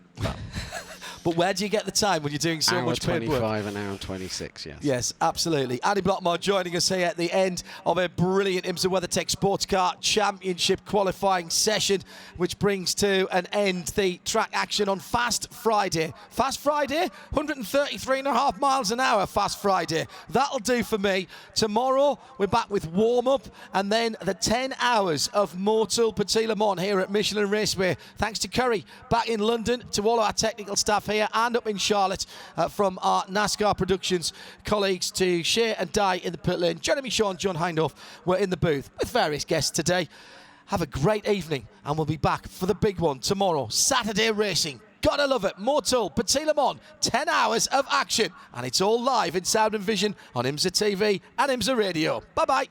But where do you get the time when you're doing so much paperwork? Hour 25 and hour 26, yes. Yes, absolutely. Andy Blackmore joining us here at the end of a brilliant IMSA WeatherTech SportsCar Championship qualifying session, which brings to an end the track action on Fast Friday. Fast Friday, 133.5 miles an hour, Fast Friday. That'll do for me. Tomorrow, we're back with warm-up, and then the 10 hours of Motul Petit Le Mans here at Michelin Raceway. Thanks to Curry back in London, to all of our technical staff here and up in Charlotte, from our NASCAR Productions colleagues, to Shea and Di in the pit lane. Jeremy Shaw and John Hindhoff were in the booth with various guests today. Have a great evening, and we'll be back for the big one tomorrow. Saturday racing. Gotta love it. Motul Petit Le Mans, 10 hours of action, and it's all live in sound and vision on IMSA TV and IMSA Radio. Bye-bye.